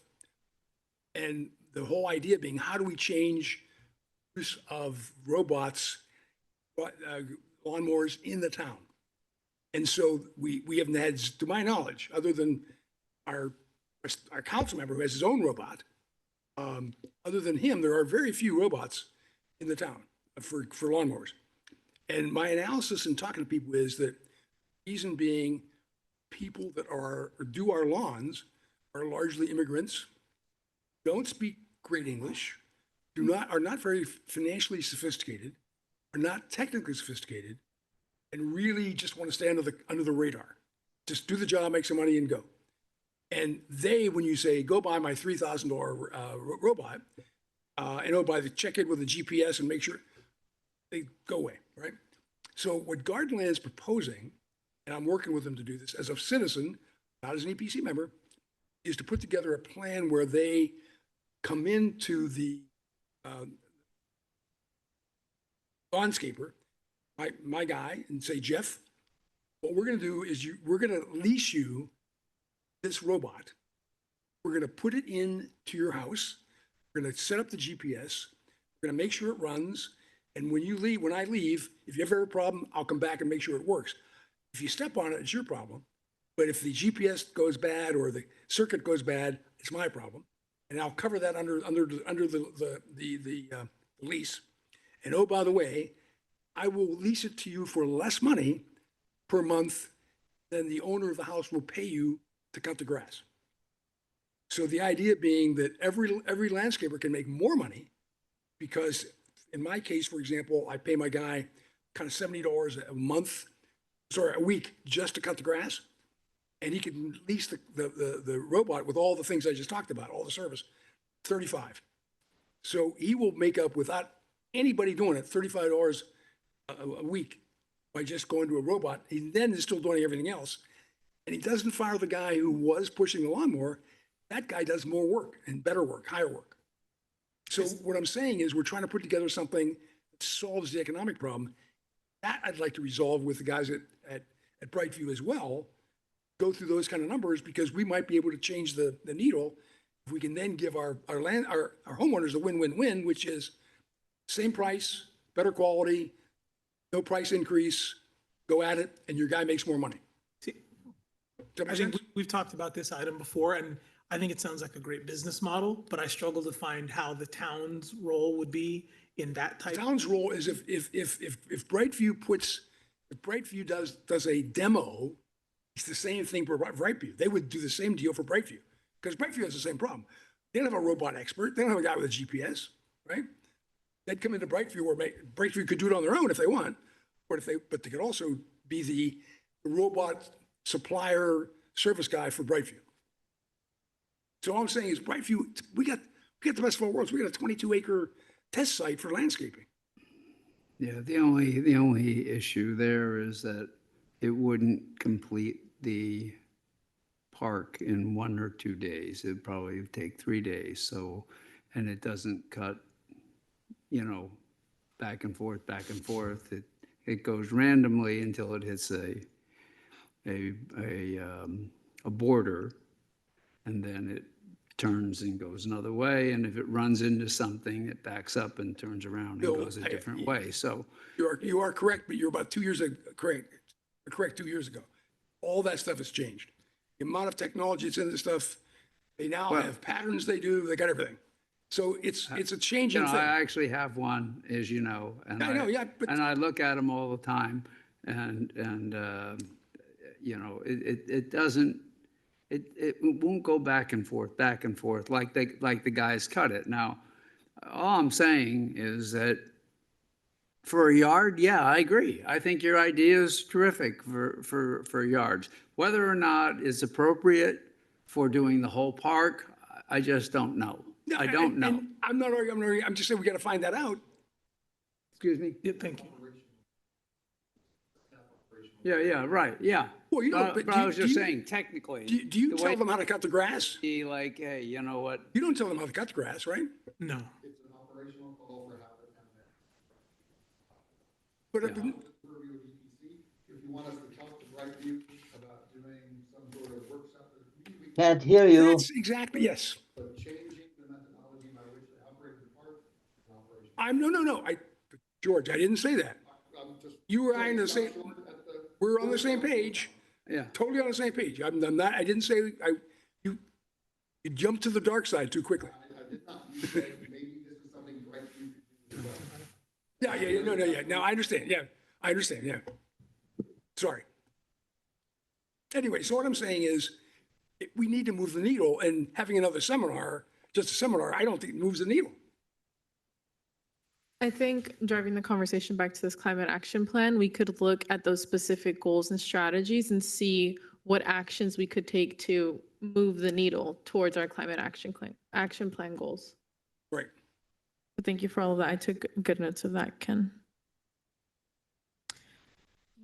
And the whole idea being, how do we change use of robots, lawnmowers in the town? And so we haven't had, to my knowledge, other than our council member who has his own robot, other than him, there are very few robots in the town for lawnmowers. And my analysis in talking to people is that reason being, people that do our lawns are largely immigrants, don't speak great English, are not very financially sophisticated, are not technically sophisticated, and really just want to stay under the radar. Just do the job, make some money, and go. And when you say, go buy my $3,000 robot, and check it with a GPS and make sure, they go away, right? So what Gardenland's proposing, and I'm working with them to do this as a citizen, not as an EPC member, is to put together a plan where they come into the landscaper, my guy, and say, Jeff, what we're going to do is we're going to lease you this robot. We're going to put it into your house. We're going to set up the GPS. We're going to make sure it runs. And when I leave, if you ever have a problem, I'll come back and make sure it works. If you step on it, it's your problem. But if the GPS goes bad or the circuit goes bad, it's my problem. And I'll cover that under the lease. And oh, by the way, I will lease it to you for less money per month than the owner of the house will pay you to cut the grass. So the idea being that every landscaper can make more money because in my case, for example, I pay my guy kind of $70 a week just to cut the grass. And he can lease the robot with all the things I just talked about, all the service, 35. So he will make up without anybody doing it, $35 a week by just going to a robot. He then is still doing everything else. And he doesn't fire the guy who was pushing the lawnmower. That guy does more work and better work, higher work. So what I'm saying is we're trying to put together something that solves the economic problem. That I'd like to resolve with the guys at Brightview as well, go through those kind of numbers because we might be able to change the needle if we can then give our homeowners a win-win-win, which is same price, better quality, no price increase, go at it, and your guy makes more money. See, Does that I make think sense? we've talked about this item before, and I think it sounds like a great business model, but I struggle to find how the town's role would be in that type. Town's role is if Brightview does a demo, it's the same thing for Brightview. They would do the same deal for Brightview because Brightview has the same problem. They don't have a robot expert. They don't have a guy with a GPS, right? They'd come into Brightview or Brightview could do it on their own if they want, but they could also be the robot supplier service guy for Brightview. So all I'm saying is Brightview, we got the best of all worlds. We got a 22-acre test site for landscaping. Yeah, the only issue there is that it wouldn't complete the park in 1 or 2 days. It'd probably take 3 days. So, and it doesn't cut, back and forth, back and forth. It goes randomly until it hits a border, and then it turns and goes another way. And if it runs into something, it backs up and turns around and Bill, goes a different way. So, You are correct, but you're about 2 years correct 2 years ago. All that stuff has changed. The amount of technology that's in this stuff, they now Well- have patterns they do, they got everything. So it's a changing thing. I actually have one, as you know, and I know, yeah, but- and I look at them all the time, and it doesn't, it won't go back and forth like the guys cut it. Now, all I'm saying is that for a yard, yeah, I agree. I think your idea is terrific for yards. Whether or not it's appropriate for doing the whole park, I just don't know. I don't know. And I'm not arguing, I'm just saying we got to find that out. Excuse me? Yeah, thank you. Yeah, right, yeah. Well, you know, But but I do was you- just do you- saying, technically. Do you the tell way- them how to cut the grass? Be like, hey, you know what? You don't tell them how to cut the grass, right? No. It's an operational call for how to kind of But purview of EPC. If you want us to talk to Brightview about doing some sort of workshop, we Can't hear you. that's exactly, yes. but changing the methodology by which they operate the park is operational. No. George, I didn't say that. I'm just. You and I we're on the same page, Yeah, totally on the same page. I'm not, I didn't say, you jumped to the dark side too quickly. I did not. You said maybe this is something Brightview could do as well. Yeah. No, I understand. Yeah, I understand. Yeah. Sorry. Anyway, so what I'm saying is we need to move the needle, and having another seminar, just a seminar, I don't think moves the needle. I think driving the conversation back to this climate action plan, we could look at those specific goals and strategies and see what actions we could take to move the needle towards our climate action plan goals. Right. So thank you for all of that. I took good notes of that, Ken.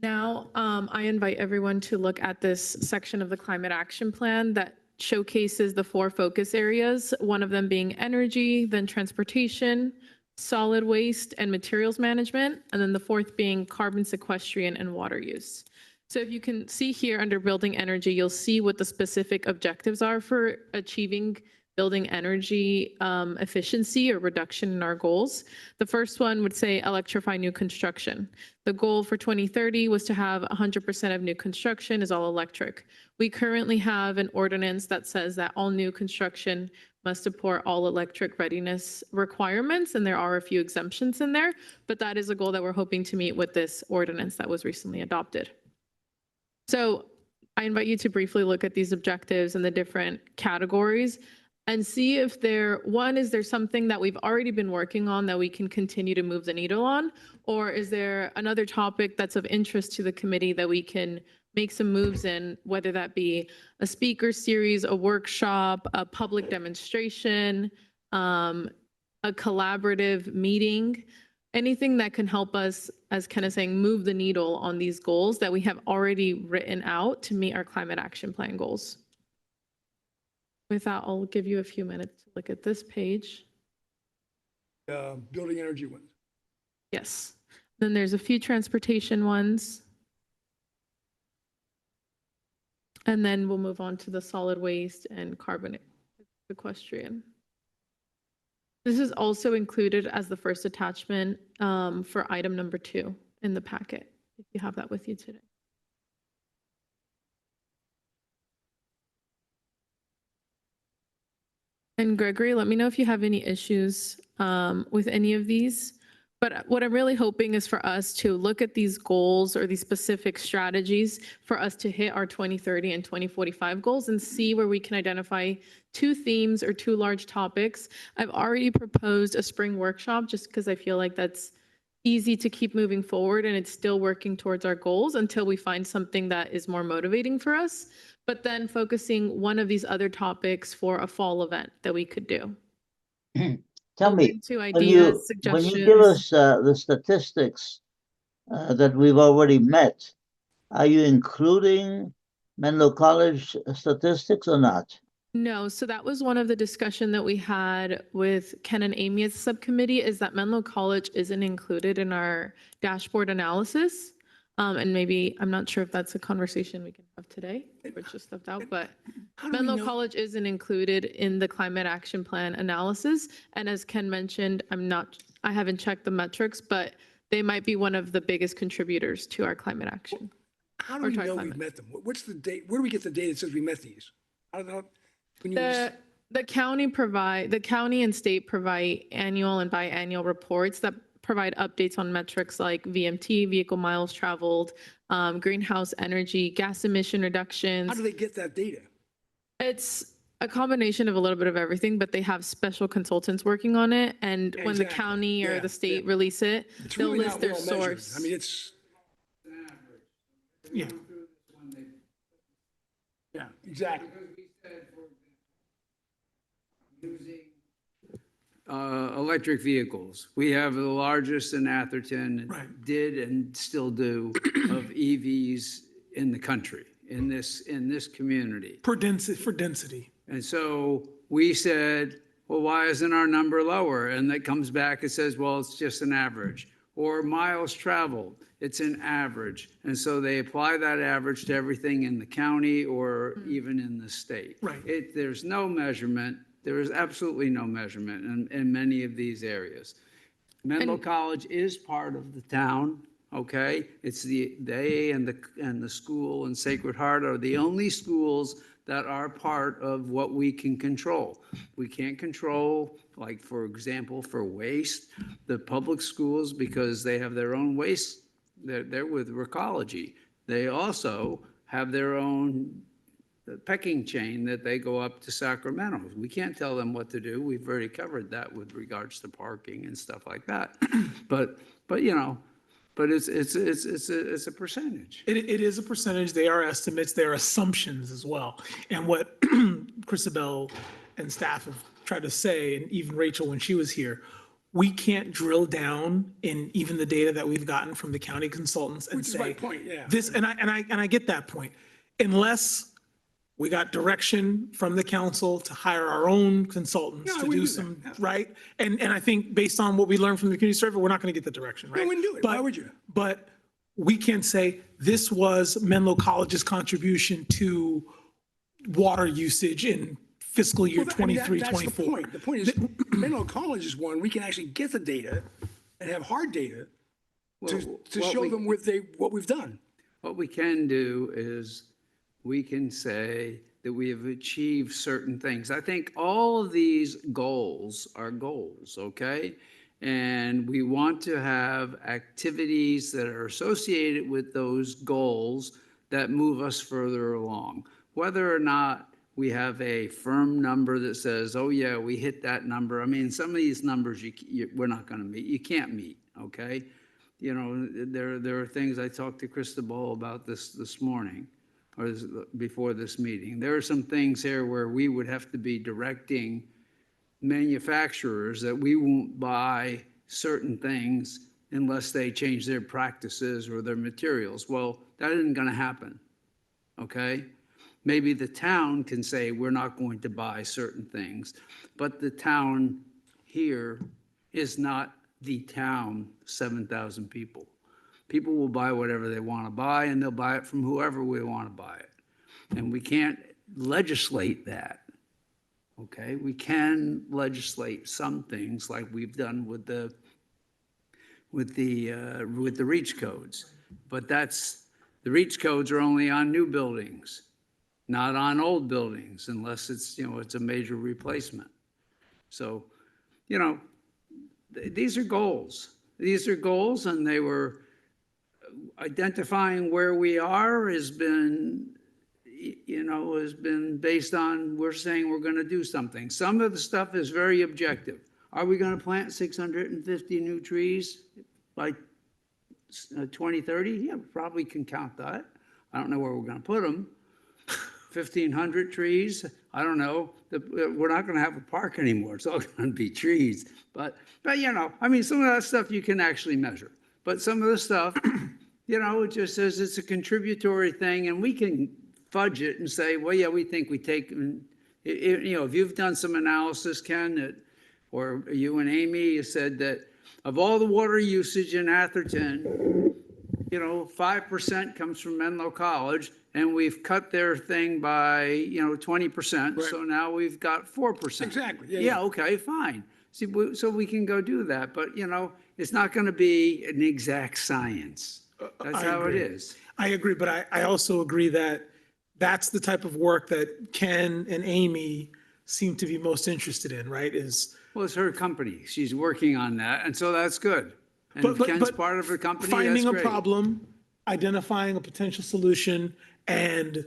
Now, I invite everyone to look at this section of the climate action plan that showcases the 4 focus areas, one of them being energy, then transportation, solid waste and materials management, and then the 4th being carbon sequestration and water use. So if you can see here under building energy, you'll see what the specific objectives are for achieving building energy efficiency or reduction in our goals. The first one would say electrify new construction. The goal for 2030 was to have 100% of new construction is all electric. We currently have an ordinance that says that all new construction must support all electric readiness requirements, and there are a few exemptions in there, but that is a goal that we're hoping to meet with this ordinance that was recently adopted. So I invite you to briefly look at these objectives and the different categories and see if is there something that we've already been working on that we can continue to move the needle on? Or is there another topic that's of interest to the committee that we can make some moves in, whether that be a speaker series, a workshop, a public demonstration, a collaborative meeting, anything that can help us, as Ken is saying, move the needle on these goals that we have already written out to meet our climate action plan goals. With that, I'll give you a few minutes to look at this page. Building energy ones. Yes. Then there's a few transportation ones. And then we'll move on to the solid waste and carbon sequestration. This is also included as the first attachment for item number 2 in the packet, if you have that with you today. And Gregory, let me know if you have any issues with any of these. But what I'm really hoping is for us to look at these goals or these specific strategies for us to hit our 2030 and 2045 goals and see where we can identify 2 themes or 2 large topics. I've already proposed a spring workshop just because I feel like that's easy to keep moving forward and it's still working towards our goals until we find something that is more motivating for us. But then focusing one of these other topics for a fall event that we could do. Tell me, Open to when ideas, you give us suggestions. the statistics that we've already met, are you including Menlo College statistics or not? No, so that was one of the discussion that we had with Ken and Amy as subcommittee is that Menlo College isn't included in our dashboard analysis. And maybe, I'm not sure if that's a conversation we can have today, which just stepped out, but How do we Menlo know- College isn't included in the climate action plan analysis. And as Ken mentioned, I haven't checked the metrics, but they might be one of the biggest contributors to our climate action. How do or we to our know climate. we've met them? What's the date? Where do we get the data that says we met these? I don't know. When you just- The county and state provide annual and biannual reports that provide updates on metrics like VMT, vehicle miles traveled, greenhouse energy, gas emission reductions. How do they get that data? It's a combination of a little bit of everything, but they have special consultants working on it. And when the Exactly. county or Yeah, the state yeah. release it, It's they'll really list not their well measured. source. I mean, it's, Yeah. yeah, exactly. Electric vehicles. We have the largest in Atherton, Right. did and still do, of EVs in the country, in this community. For density. And so we said, well, why isn't our number lower? And that comes back, it says, well, it's just an average. Or miles traveled, it's an average. And so they apply that average to everything in the county or even in the state. Right. There's no measurement, there is absolutely no measurement in many of these areas. Menlo College is part of the town, okay? It's they and the school and Sacred Heart are the only schools that are part of what we can control. We can't control, like, for example, for waste, the public schools, because they have their own waste, they're with Recology. They also have their own pecking chain that they go up to Sacramento. We can't tell them what to do. We've already covered that with regards to parking and stuff like that. But it's a percentage. It is a percentage. They are estimates. They are assumptions as well. And what Christabel and staff have tried to say, and even Rachel when she was here, we can't drill down in even the data that we've gotten from the county consultants and Which is my say point, yeah. this. And I get that point. Unless we got direction from the council to hire our own consultants No, I to wouldn't do do that. some, No. right? And I think based on what we learned from the community survey, we're not going to get the direction, right? I wouldn't do it. Why But- would you? But we can say this was Menlo College's contribution to water usage in fiscal year Well, I mean, 23, that's the 24. point. The point is, Menlo College is one, we can actually get the data and have hard data to Well, show them what we've done. What we can do is we can say that we have achieved certain things. I think all of these goals are goals, okay? And we want to have activities that are associated with those goals that move us further along. Whether or not we have a firm number that says, oh yeah, we hit that number. I mean, some of these numbers we're not going to meet. You can't meet, okay? You know, there are things I talked to Cristobal about this morning or before this meeting. There are some things here where we would have to be directing manufacturers that we won't buy certain things unless they change their practices or their materials. Well, that isn't going to happen, okay? Maybe the town can say, we're not going to buy certain things, but the town here is not the town, 7,000 people. People will buy whatever they want to buy, and they'll buy it from whoever we want to buy it. And we can't legislate that, okay? We can legislate some things like we've done with the REACH codes. But the REACH codes are only on new buildings, not on old buildings, unless it's, it's a major replacement. So, these are goals. These are goals, and they were identifying where we are has been based on, we're saying we're going to do something. Some of the stuff is very objective. Are we going to plant 650 new trees by 2030? Yeah, we probably can count that. I don't know where we're going to put them. 1,500 trees? I don't know. We're not going to have a park anymore. It's all going to be trees. But I mean, some of that stuff you can actually measure. But some of the stuff, it just says it's a contributory thing, and we can fudge it and say, well, yeah, we think we take, if you've done some analysis, Ken, or you and Amy, you said that of all the water usage in Atherton, 5% comes from Menlo College, and we've cut their thing by, 20%. Right. So now we've got 4%. Exactly. Yeah, okay, fine. See, so we can go do that, but, it's not going to be an exact science. That's I how it agree. is. I agree, but I also agree that that's the type of work that Ken and Amy seem to be most interested in, right? Well, it's her company. She's working on that, and so that's good. And if But- Ken's but part of her company, finding that's a great. problem, identifying a potential solution, and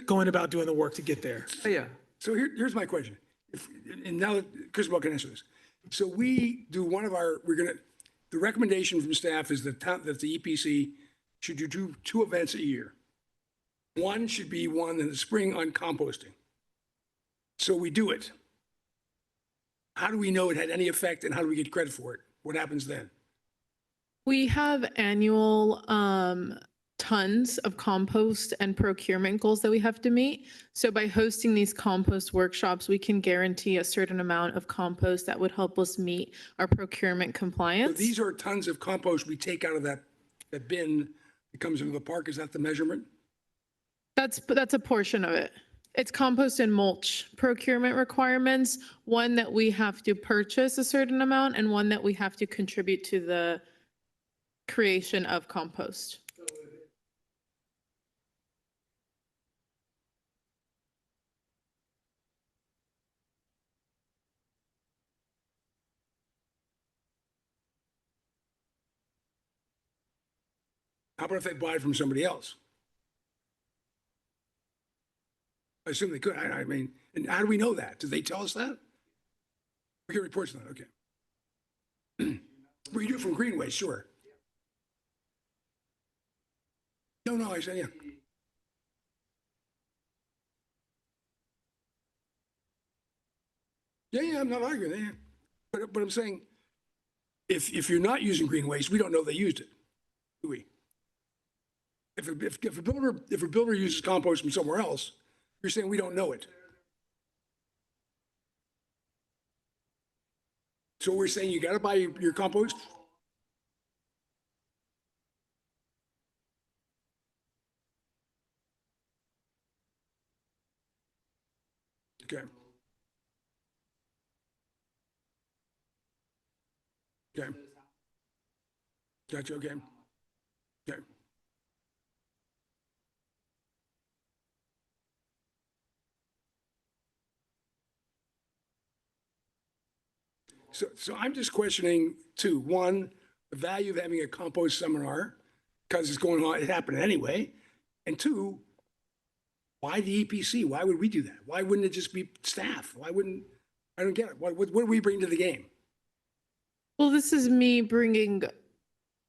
going about doing the work to get there. Oh, yeah. So here's my question. And now Cristobal can answer this. So we do the recommendation from staff is that the EPC should do two events a year. One should be one in the spring on composting. So we do it. How do we know it had any effect, and how do we get credit for it? What happens then? We have annual tons of compost and procurement goals that we have to meet. So by hosting these compost workshops, we can guarantee a certain amount of compost that would help us meet our procurement So compliance. these are tons of compost we take out of that bin that comes into the park. Is that the measurement? That's a portion of it. It's compost and mulch procurement requirements, one that we have to purchase a certain amount and one that we have to contribute to the creation of compost. How about if they buy it from somebody else? I assume they could. I mean, and how do we know that? Did they tell us that? We get reports on that, okay. Well, you do it from Greenway, sure. No, I said, yeah. Yeah, I'm not arguing that. But I'm saying, if you're not using green waste, we don't know they used it, do we? If a builder uses compost from somewhere else, you're saying we don't know it. So we're saying you gotta buy your compost? Okay. Okay. Gotcha, okay. Okay. So I'm just questioning two. One, the value of having a compost seminar because it's going on, it happened anyway. And two, why the EPC? Why would we do that? Why wouldn't it just be staff? Why wouldn't, I don't get it. What do we bring to the game? Well, this is me bringing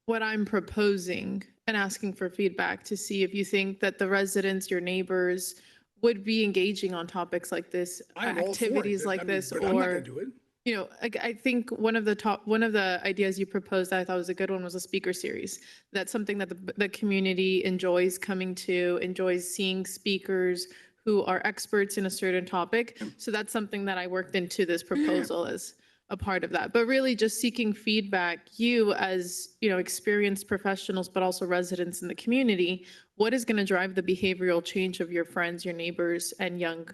what I'm proposing and asking for feedback to see if you think that the residents, your neighbors, would be engaging on topics like this, I'm all for it, activities but like I mean, this, but I'm not or, gonna do it. you know, I think one of the ideas you proposed that I thought was a good one was a speaker series. That's something that the community enjoys coming to, enjoys seeing speakers who are experts in a certain topic. So that's something that I worked into this proposal as a part of that. But really just seeking feedback, you as, you know, experienced professionals, but also residents in the community, what is going to drive the behavioral change of your friends, your neighbors, and young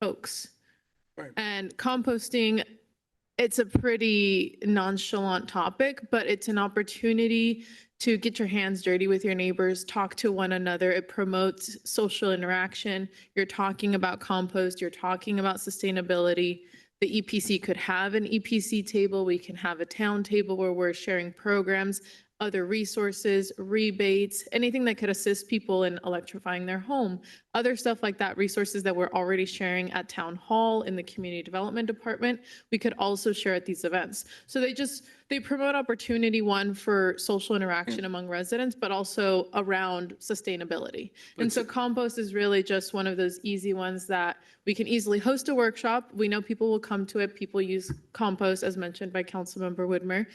folks? Right. And composting, it's a pretty nonchalant topic, but it's an opportunity to get your hands dirty with your neighbors, talk to one another. It promotes social interaction. You're talking about compost, you're talking about sustainability. The EPC could have an EPC table. We can have a town table where we're sharing programs, other resources, rebates, anything that could assist people in electrifying their home, other stuff like that, resources that we're already sharing at town hall in the community development department, we could also share at these events. So they promote opportunity, one, for social interaction among residents, but also around sustainability. And so compost is really just one of those easy ones that we can easily host a workshop. We know people will come to it. People use compost, as mentioned by Councilmember Whitmer.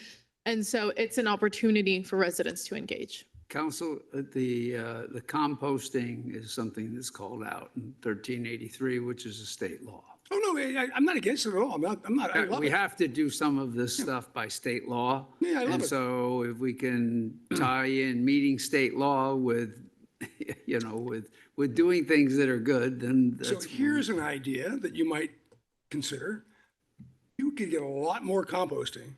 And so it's an opportunity for residents to engage. Council, the composting is something that's called out in 1383, which is a state law. Oh, no, I'm not against it at all. I love We it. have to do some of this stuff by state law. Yeah, I love And it. so if we can tie in meeting state law with, you know, with doing things that are good, then So that's. here's an idea that you might consider. You could get a lot more composting.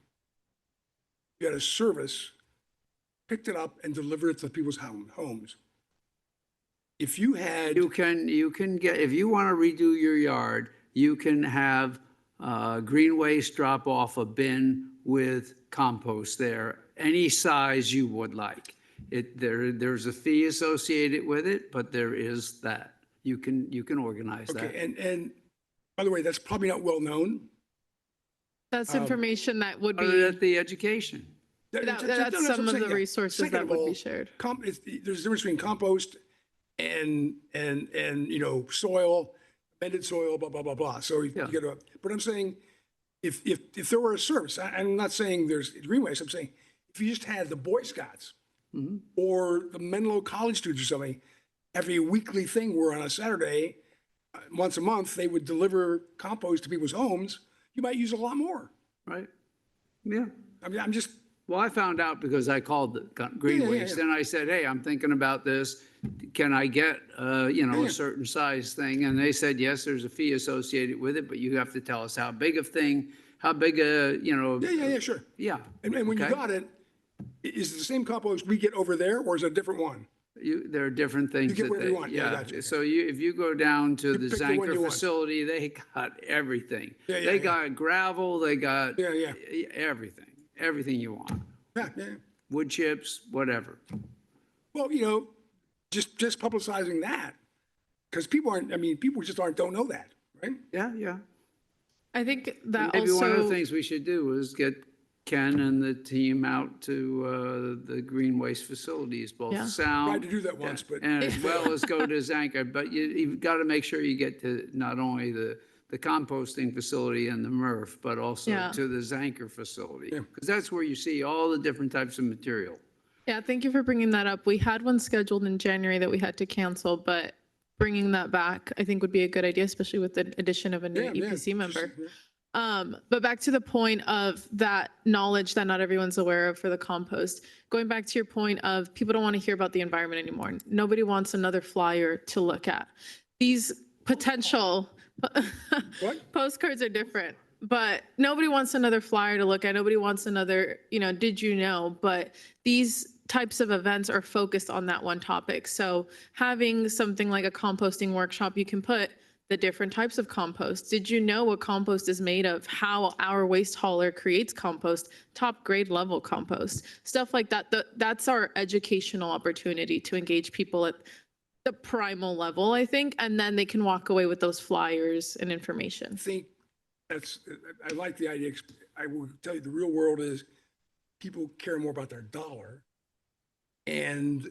You had a service, picked it up and delivered it to people's homes. If you had, You can get, if you want to redo your yard, you can have green waste drop off a bin with compost there, any size you would like. There's a fee associated with it, but there is that. You can organize that. okay, and by the way, that's probably not well known. That's information that would Put it be, at the education. that's what I'm some of saying, the yeah. resources Second that of would all, be shared. There's a difference between compost and you know, soil, amended soil, blah, blah, blah, blah. So you Yeah. get a, but I'm saying, if there were a service, I'm not saying there's green waste, I'm saying, if you just had the Boy Scouts or the Menlo College students or something, every weekly thing where on a Saturday, once a month, they would deliver compost to people's homes, you might use a lot more. Right? Yeah. I mean, I'm just, Well, I found out because I called the green Yeah, yeah, waste yeah. and I said, hey, I'm thinking about this. Can I get, you know, Yeah. a certain size thing? And they said, yes, there's a fee associated with it, but you have to tell us how big of thing, how big a, you know. yeah, sure. Yeah. And when you Okay. got it, is it the same compost we get over there or is it a different one? There are different things get that whatever they, you want. Yeah, gotcha. So if you go down to the pick the one you Zanker want. facility, they got everything. Yeah, yeah, They yeah. got gravel, they got Yeah. everything you want. Yeah. Wood chips, whatever. Well, you know, just publicizing that, because people don't know that, right? Yeah. I think that Maybe one of the also, things we should do is get Ken and the team out to the green waste facilities, both Yeah. sound. Tried to do that once, but And as well as go to Zanker, but you've got to make sure you get to not only the composting facility and the MRF, but also Yeah. to the Zanker facility. Because that's where you see all the different types of material. yeah, thank you for bringing that up. We had one scheduled in January that we had to cancel, but bringing that back, I think would be a good idea, especially with the addition of a new Yeah, EPC member. yeah. But back to the point of that knowledge that not everyone's aware of for the compost, going back to your point of people don't want to hear about the environment anymore. Nobody wants another flyer to look at. These potential What? postcards are different, but nobody wants another flyer to look at. Nobody wants another, did you know? But these types of events are focused on that one topic. So having something like a composting workshop, you can put the different types of compost. Did you know what compost is made of? How our waste hauler creates compost, top grade level compost, stuff like that. That's our educational opportunity to engage people at the primal level, I think, and then they can walk away with those flyers and information. I think I like the idea. I will tell you, the real world is people care more about their dollar and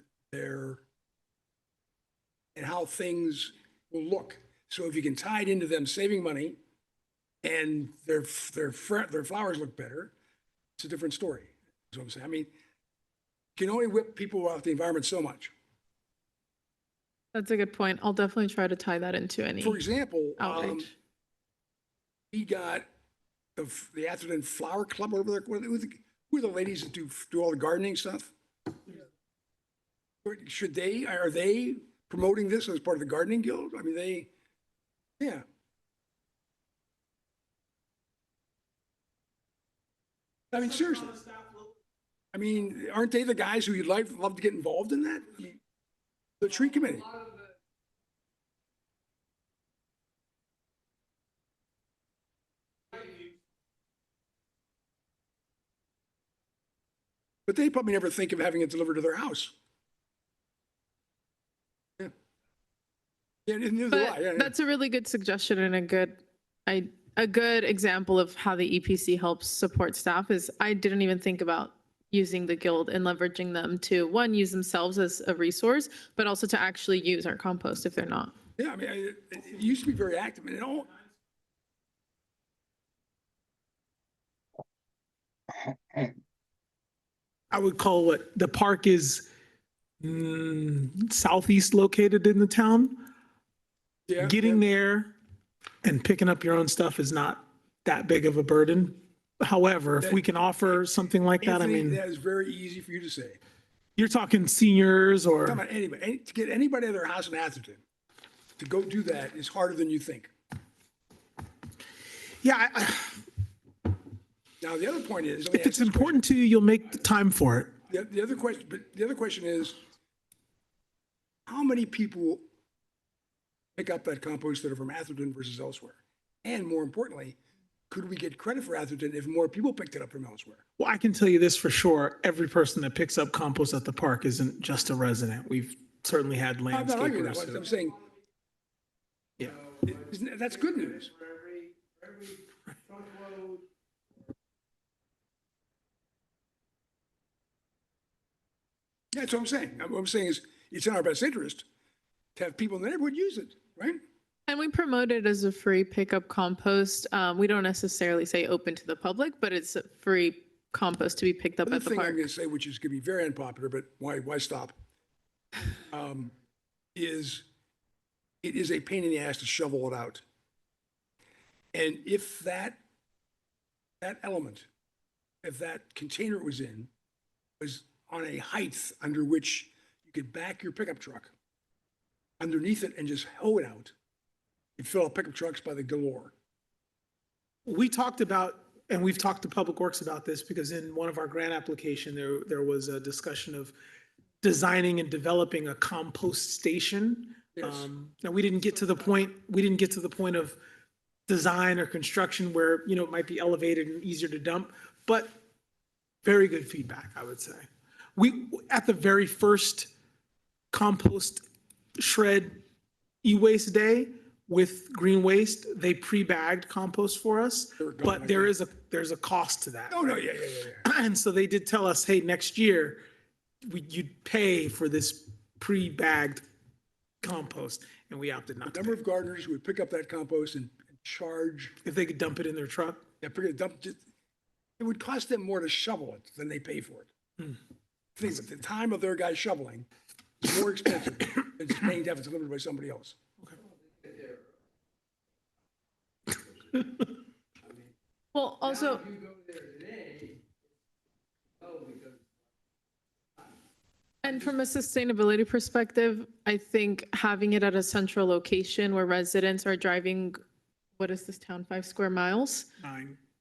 how things will look. So if you can tie it into them saving money and their flowers look better, it's a different story. That's what I'm saying. I mean, you can only whip people off the environment so much. That's a good point. I'll definitely try to tie that into any For example, outreach. we got the Atherton Flower Club over there. Who are the ladies that do all the gardening stuff? Are they promoting this as part of the gardening guild? I mean, yeah. I mean, seriously. I mean, aren't they the guys who you'd love to get involved in that? I mean, the tree committee. But they probably never think of having it delivered to their house. Yeah. Yeah, neither do I. But Yeah, yeah. that's a really good suggestion and a good example of how the EPC helps support staff is I didn't even think about using the guild and leveraging them to, one, use themselves as a resource, but also to actually use our compost if they're not. Yeah, I mean, it used to be very active, and it all. I would call what the park is southeast located in the town. Yeah, Getting yeah. there and picking up your own stuff is not that big of a burden. However, if we can offer something like that, I Anthony, mean, that is very easy for you to say. you're talking seniors Talk or, about anybody, to get anybody out of their house in Atherton to go do that is harder than you think. yeah, Now, the other point is, let me if ask it's this important to you, you'll make the time for it. question. The other question is, how many people pick up that compost that are from Atherton versus elsewhere? And more importantly, could we get credit for Atherton if more people picked it up from elsewhere? Well, I can tell you this for sure. Every person that picks up compost at the park isn't just a resident. We've certainly had I'm not arguing that. landscapers. I'm saying, Yeah. that's good news. That's what I'm saying. What I'm saying is, it's in our best interest to have people in the neighborhood use it, right? And we promote it as a free pickup compost. We don't necessarily say open to the public, but it's a free compost to be picked up The at the thing I'm park. going to say, which is going to be very unpopular, but why stop? Is it is a pain in the ass to shovel it out. And if that element, if that container it was in, was on a height under which you could back your pickup truck underneath it and just hoe it out, you'd fill up pickup trucks by the galore. We talked about, and we've talked to Public Works about this because in one of our grant application, there was a discussion of designing and developing a compost station. Yes. Now, we didn't get to the point of design or construction where, it might be elevated and easier to dump, but very good feedback, I would say. At the very first compost shred e-waste day with Green Waste, they pre-bagged compost for us, but there's a cost to that. Oh, no, yeah. And so they did tell us, hey, next year, you'd pay for this pre-bagged compost, and we opted not to Number pay. of gardeners who would pick up that compost and charge, If they could dump it in their truck. it would cost them more to shovel it than they pay for it. Think of it, the time of their guy shoveling is more expensive than just paying to have it delivered by somebody else. Well, also, and from a sustainability perspective, I think having it at a central location where residents are driving what is this town, 5 square miles?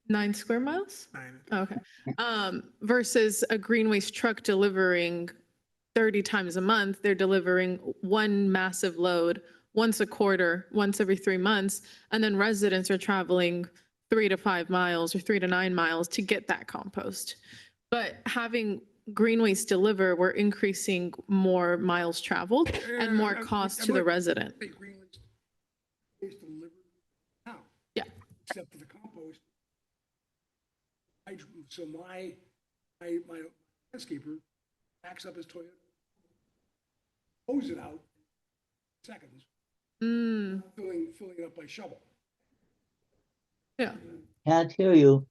9 square miles? 9. Okay. Versus a green waste truck delivering 30 times a month, they're delivering one massive load once a quarter, once every 3 months, and then residents are traveling 3 to 5 miles or 3 to 9 miles to get that compost. But having green waste deliver, we're increasing more miles traveled and more cost to the resident. Hey, green waste delivered now. Yeah. Except for the compost. So my landscaper backs up his Toyota, hose it out, seconds, Mm, filling it up by shovel. yeah. Can't hear you.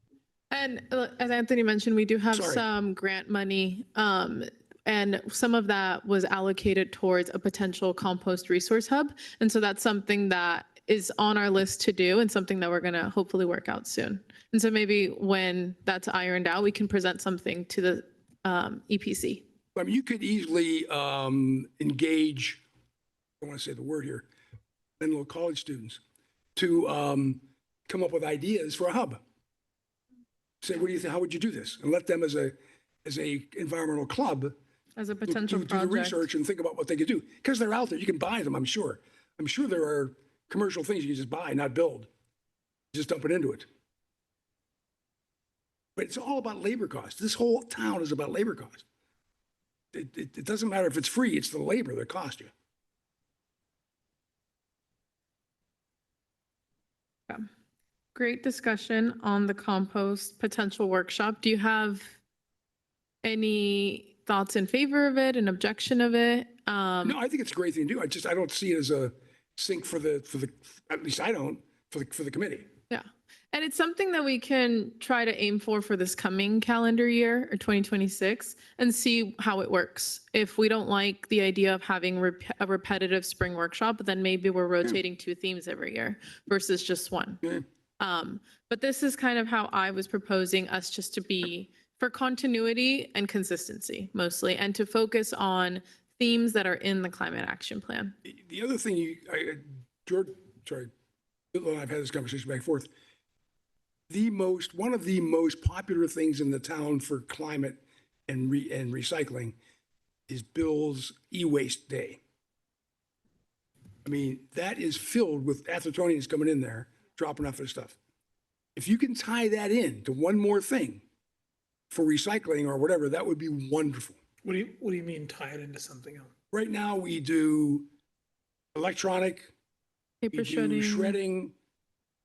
And as Anthony mentioned, we do have Sorry. some grant money, and some of that was allocated towards a potential compost resource hub. And so that's something that is on our list to do and something that we're going to hopefully work out soon. And so maybe when that's ironed out, we can present something to the EPC. I mean, you could easily engage, I don't want to say the word here, Menlo College students to come up with ideas for a hub. Say, what do you think? How would you do this? And let them as a environmental club As a potential do the project. research and think about what they could do. Because they're out there, you can buy them, I'm sure. I'm sure there are commercial things you can just buy, not build. Just dump it into it. But it's all about labor cost. This whole town is about labor cost. It doesn't matter if it's free, it's the labor that cost you. Great discussion on the compost potential workshop. Do you have any thoughts in favor of it, an objection of it? No, I think it's a great thing to do. I don't see it as a sink for the, at least I don't, for the committee. Yeah. And it's something that we can try to aim for this coming calendar year or 2026 and see how it works. If we don't like the idea of having a repetitive spring workshop, then maybe we're rotating 2 themes every year versus just one. Yeah. But this is kind of how I was proposing us just to be for continuity and consistency mostly, and to focus on themes that are in the climate action plan. The other thing George, sorry, Bill and I've had this conversation back and forth. One of the most popular things in the town for climate and recycling is Bill's e-waste day. I mean, that is filled with Athertonians coming in there, dropping off their stuff. If you can tie that in to one more thing for recycling or whatever, that would be wonderful. What do you mean tie it into something else? Right now, we do electronic, Paper we do shredding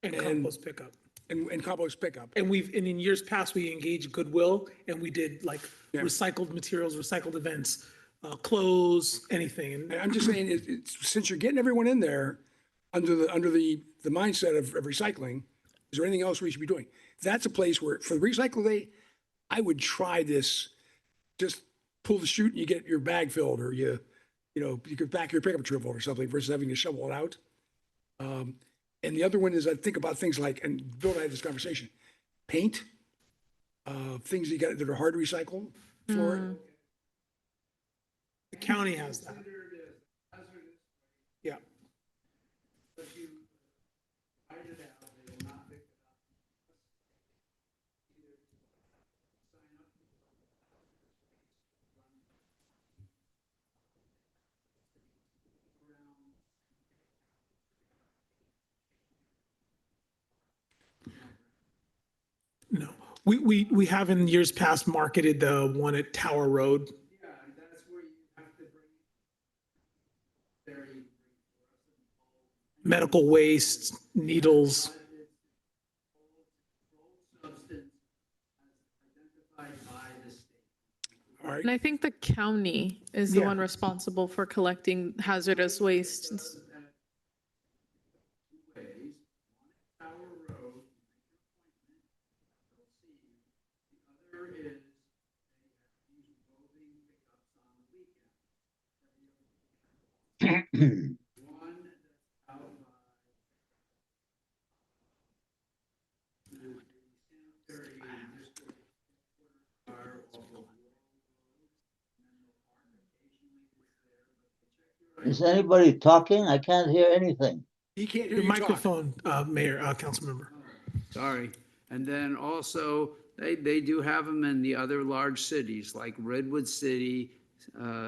And And- compost pickup. and compost pickup. And in years past, we engaged Goodwill and we did like Yeah. recycled materials, recycled events, clothes, anything. And I'm just saying, since you're getting everyone in there under the mindset of recycling, is there anything else we should be doing? That's a place where, for the recycle day, I would try this, just pull the chute and you get your bag filled, or you could back your pickup truck or something versus having to shovel it out. And the other one is I think about things like, and Bill and I had this conversation, paint, things you got that are hard to recycle for it. the county has that. Yeah. No, we have in years past marketed the one at Tower Road. Medical waste, needles. All right. And I think the county is the Yeah. one responsible for collecting hazardous waste. Is anybody talking? I can't hear anything. He can't hear Your you talk. microphone, Mayor, council member. Sorry. And then also, they do have them in the other large cities like Redwood City,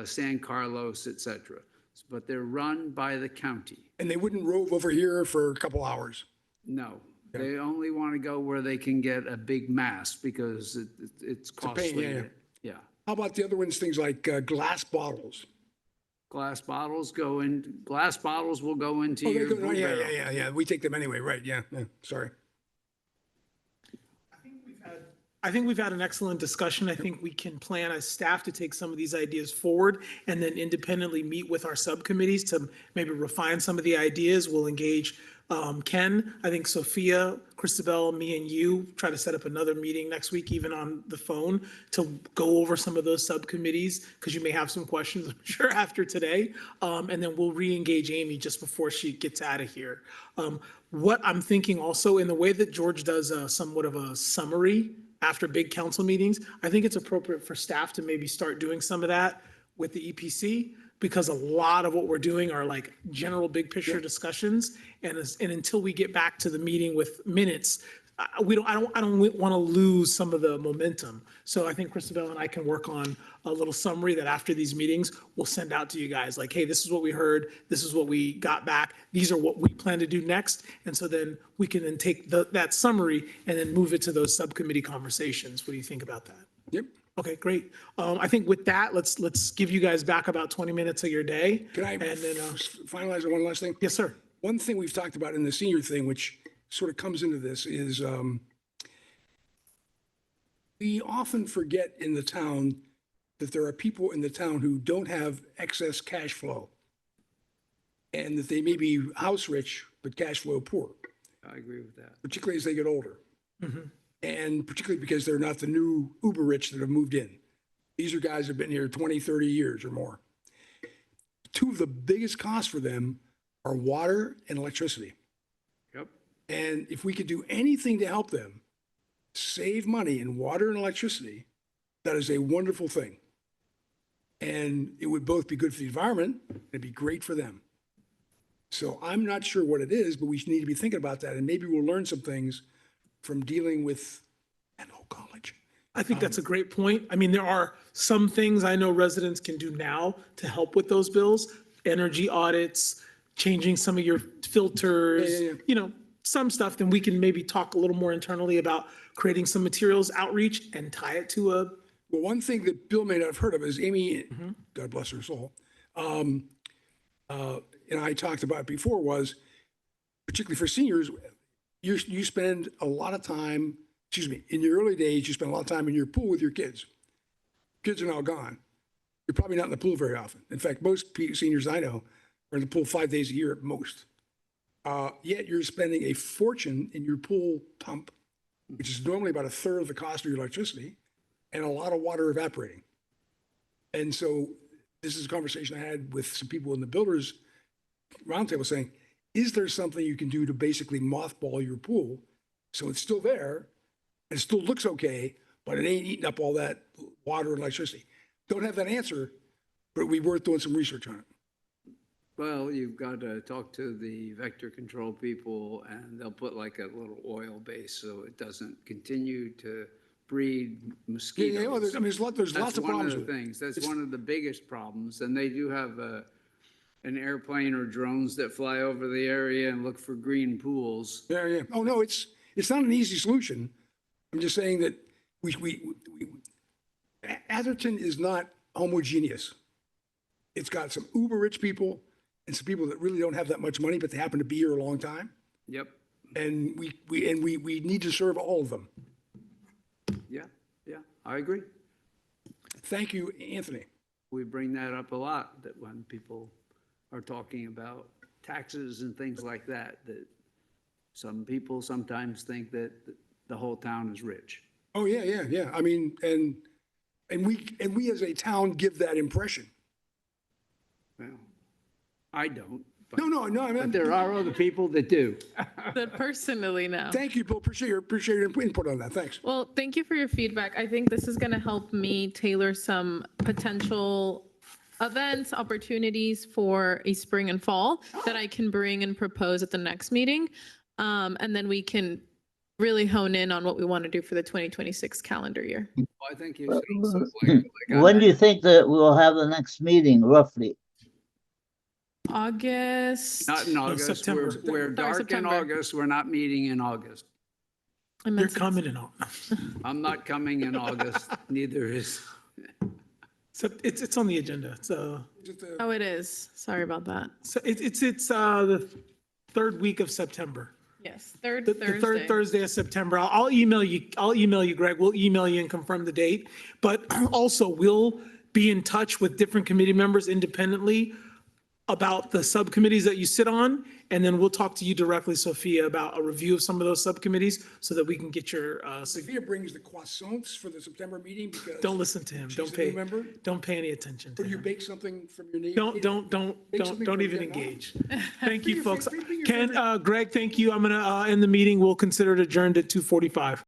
San Carlos, et cetera. But they're run by the county. And they wouldn't rove over here for a couple hours. No, they only want to go where they can get a big mass because it's a pain, costly. yeah. Yeah. How about the other ones, things like glass bottles? Glass bottles will go into Oh, they your go, blue yeah, barrel. yeah. We take them anyway, right? Yeah, sorry. I think we've had an excellent discussion. I think we can plan as staff to take some of these ideas forward and then independently meet with our subcommittees to maybe refine some of the ideas. We'll engage Ken. I think Sophia, Christabel, me and you try to set up another meeting next week, even on the phone, to go over some of those subcommittees, because you may have some questions, I'm sure, after today. And then we'll re-engage Amy just before she gets out of here. What I'm thinking also, in the way that George does somewhat of a summary after big council meetings, I think it's appropriate for staff to maybe start doing some of that with the EPC, because a lot of what we're doing are like general big picture discussions. And until we get back to the meeting with minutes, I don't want to lose some of the momentum. So I think Christabel and I can work on a little summary that after these meetings, we'll send out to you guys, like, hey, this is what we heard, this is what we got back, these are what we plan to do next. And so then we can then take that summary and then move it to those subcommittee conversations. What do you think about that? Yep. Okay, great. I think with that, let's give you guys back about 20 minutes of your day. Can I And then, finalize on one last thing? yes, sir. One thing we've talked about in the senior thing, which sort of comes into this, is we often forget in the town that there are people in the town who don't have excess cash flow, and that they may be house rich, but cash flow poor, I agree with that. particularly as they get older. And particularly because they're not the new uber rich that have moved in. These are guys that have been here 20, 30 years or more. Two of the biggest costs for them are water and electricity. Yep. And if we could do anything to help them save money in water and electricity, that is a wonderful thing. And it would both be good for the environment, and it'd be great for them. So I'm not sure what it is, but we need to be thinking about that. And maybe we'll learn some things from dealing with Menlo College. I think that's a great point. I mean, there are some things I know residents can do now to help with those bills, energy audits, changing some of your filters, Yeah. Some stuff. Then we can maybe talk a little more internally about creating some materials outreach and tie it to a, Well, one thing that Bill may not have heard of is Amy, God bless her soul, and I talked about before was, particularly for seniors, you spend a lot of time, in your early days, you spend a lot of time in your pool with your kids. Kids are now gone. You're probably not in the pool very often. In fact, most seniors I know are in the pool 5 days a year at most. Yet you're spending a fortune in your pool pump, which is normally about a third of the cost of your electricity, and a lot of water evaporating. And so this is a conversation I had with some people in the builders roundtable saying, is there something you can do to basically mothball your pool so it's still there and it still looks okay, but it ain't eating up all that water and electricity? Don't have that answer, but it'd be worth doing some research on it. Well, you've got to talk to the vector control people, and they'll put like a little oil base so it doesn't continue to breed mosquitoes. Yeah, well, there's lots That's of one problems of the with it. things. That's one of the biggest problems. And they do have an airplane or drones that fly over the area and look for green pools. Yeah. Oh, no, it's not an easy solution. I'm just saying that Atherton is not homogeneous. It's got some uber rich people and some people that really don't have that much money, but they happen to be here a long time. Yep. And we need to serve all of them. Yeah, I agree. Thank you, Anthony. We bring that up a lot, that when people are talking about taxes and things like that, that some people sometimes think that the whole town is rich. Oh, yeah. I mean, and we as a town give that impression. Well, I don't, No, I but mean, there are other people that do. But personally, no. thank you, Bill. Appreciate your input on that. Thanks. Well, thank you for your feedback. I think this is going to help me tailor some potential events, opportunities for a spring and fall that I can bring and propose at the next meeting. And then we can really hone in on what we want to do for the 2026 calendar year. Well, I think you should also, like When do you think that we'll have the next meeting roughly? August. not in August, September. we're dark in September. August, we're not meeting in August. I You're meant coming in all. I'm not coming in August, neither is, So it's on the agenda. So, Just a- Oh, it is. Sorry about that. it's the third week of September. Yes, third The Thursday. third Thursday of September. I'll email you, Greg. We'll email you and confirm the date. But also, we'll be in touch with different committee members independently about the subcommittees that you sit on. And then we'll talk to you directly, Sophia, about a review of some of those subcommittees so that we can get your, Sophia brings the croissants for the September meeting because. don't listen to him. She's Don't a new pay, member? don't pay any attention Or to do you him. bake something from your name? Bake something Don't from even Vietnam? engage. Thank you, your folks. favorite- bring your Ken, favorite- Greg, thank you. I'm gonna end the meeting. We'll consider it adjourned at 2:45.